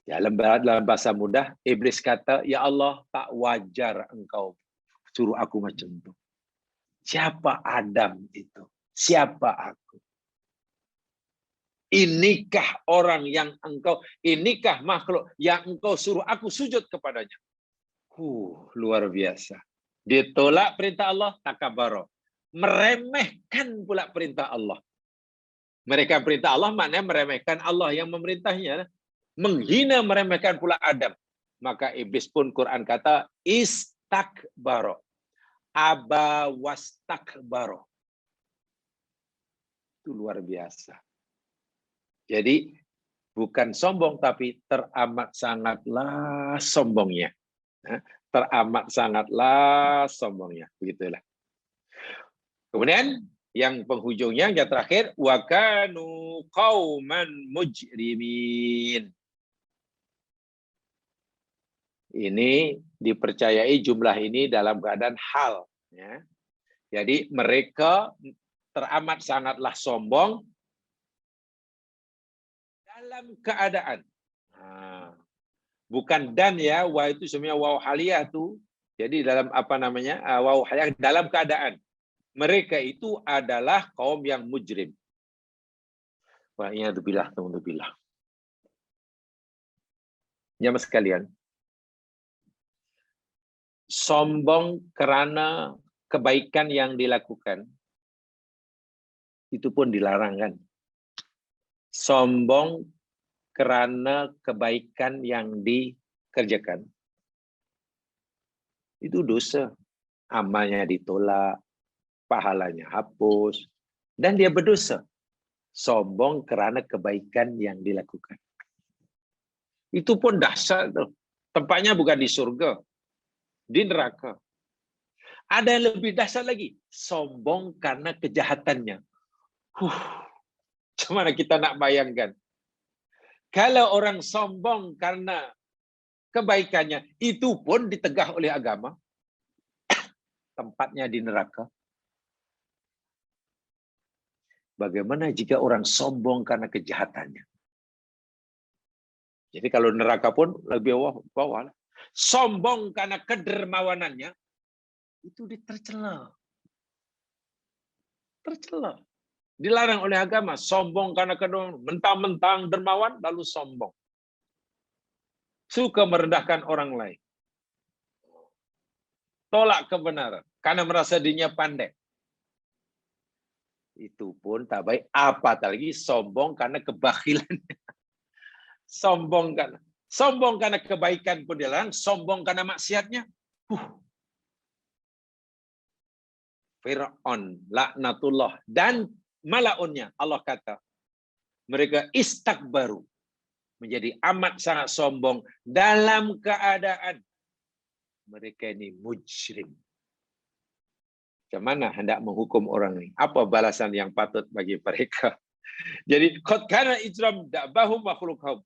Dalam bahasa mudah, iblis kata, ya Allah, tak wajar engkau suruh aku macam itu. Siapa Adam itu? Siapa aku? Inikah orang yang engkau, inikah makhluk yang engkau suruh aku sujud kepadanya? Luar biasa. Ditolak perintah Allah, takabbaro. Meremehkan pula perintah Allah. Mereka perintah Allah maknanya meremehkan Allah yang memerintahnya. Menghina, meremehkan pula Adam. Maka iblis pun Quran kata istakbaro. Aba wastakbaro. Itu luar biasa. Jadi bukan sombong tapi teramat sangatlah sombongnya. Teramat sangatlah sombongnya. Begitulah. Kemudian yang penghujungnya yang terakhir wa kanu qauman mujrimin. Ini dipercayai jumlah ini dalam keadaan hal. Ya. Jadi mereka teramat sangatlah sombong dalam keadaan. Bukan dan ya, wa itu semuanya waw haliyah tuh. Jadi dalam apa namanya? Waw haliyah dalam keadaan. Mereka itu adalah kaum yang mujrim. Wah, iyadzubillah, alhamdulillah. Jamaah sekalian, sombong karena kebaikan yang dilakukan itu pun dilarang kan. Sombong karena kebaikan yang dikerjakan itu dosa. Amalnya ditolak, pahalanya hapus, dan dia berdosa. Sombong karena kebaikan yang dilakukan. Itu pun dahsyat tuh. Tempatnya bukan di surga, di neraka. Ada yang lebih dahsyat lagi, sombong karena kejahatannya. Gimana kita nak bayangkan? Kalau orang sombong karena kebaikannya, itu pun ditegah oleh agama, tempatnya di neraka. Bagaimana jika orang sombong karena kejahatannya? Jadi kalau neraka pun lebih bawah. Sombong karena kedermawanannya, itu tercela. Tercela. Dilarang oleh agama. Sombong karena kedermawanan. Mentang-mentang dermawan, lalu sombong. Suka merendahkan orang lain. Tolak kebenaran. Karena merasa dirinya pandai. Itu pun tak baik. Apalagi sombong karena kebakhilan. Sombong karena kebaikan pun dilarang. Sombong karena maksiatnya. Fir'aun, laknatullah, dan malaunnya. Allah kata, mereka istakbaru, menjadi amat sangat sombong dalam keadaan mereka ini mujrim. Bagaimana hendak menghukum orang ini? Apa balasan yang patut bagi mereka? Jadi, qad kana ijram da'bahum wa khuluqhum.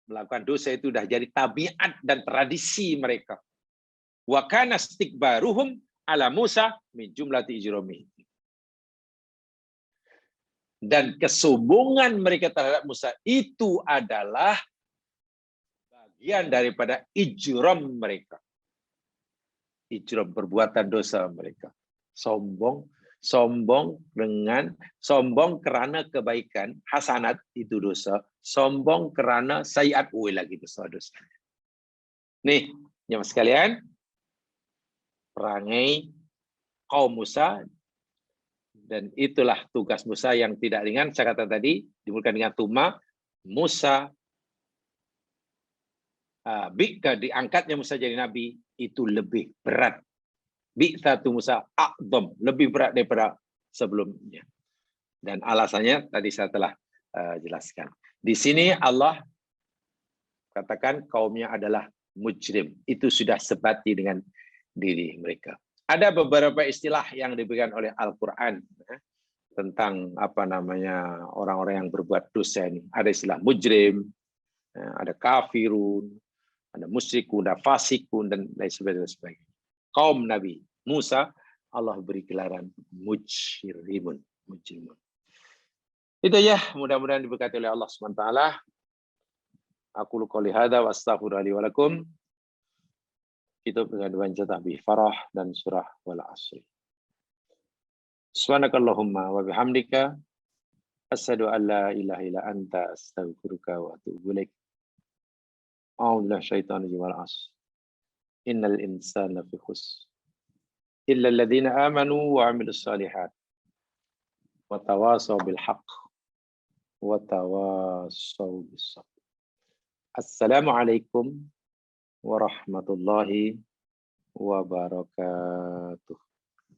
Melakukan dosa itu sudah jadi tabiat dan tradisi mereka. Wa kana istikbaruhum ala Musa min jumlati ijrami. Dan kesombongan mereka terhadap Musa itu adalah bagian daripada ijram mereka. Ijram, perbuatan dosa mereka. Sombong karena kebaikan, hasanat itu dosa. Sombong karena sayiat lagi dosa. Nih, jemaah sekalian, perangai kaum Musa, dan itulah tugas Musa yang tidak ringan. Saya kata tadi, dimulakan dengan tuma, Musa, diangkatnya Musa jadi nabi, itu lebih berat. Bi'tsatu Musa a'dham, lebih berat daripada sebelumnya. Dan alasannya tadi saya telah jelaskan. Di sini Allah katakan kaumnya adalah mujrim. Itu sudah sebati dengan diri mereka. Ada beberapa istilah yang diberikan oleh Al-Quran tentang apa namanya orang-orang yang berbuat dosa ini. Ada istilah mujrim, ada kafirun, ada musyrikun, ada fasikun, dan lain sebagainya. Kaum Nabi Musa, Allah beri gelaran mujrimun. Itu ya, mudah-mudahan diberkati oleh Allah SWT. Aku qouli hadza wa astaghfirullahi wa lakum. Kitab pengaduan jatah bi farah dan surah wal asri. Subhanakallahumma wa bihamdika asyhadu an la ilaha illa anta astaghfiruka wa atubu ilaik. A'udzu syaitonir wal asr. Innal insana lafi khusr. Illa alladziina aamanu wa 'amilus shalihat. Wa tawasaw bil haqq wa tawasaw bis sabr. Assalamualaikum warahmatullahi wabarakatuh.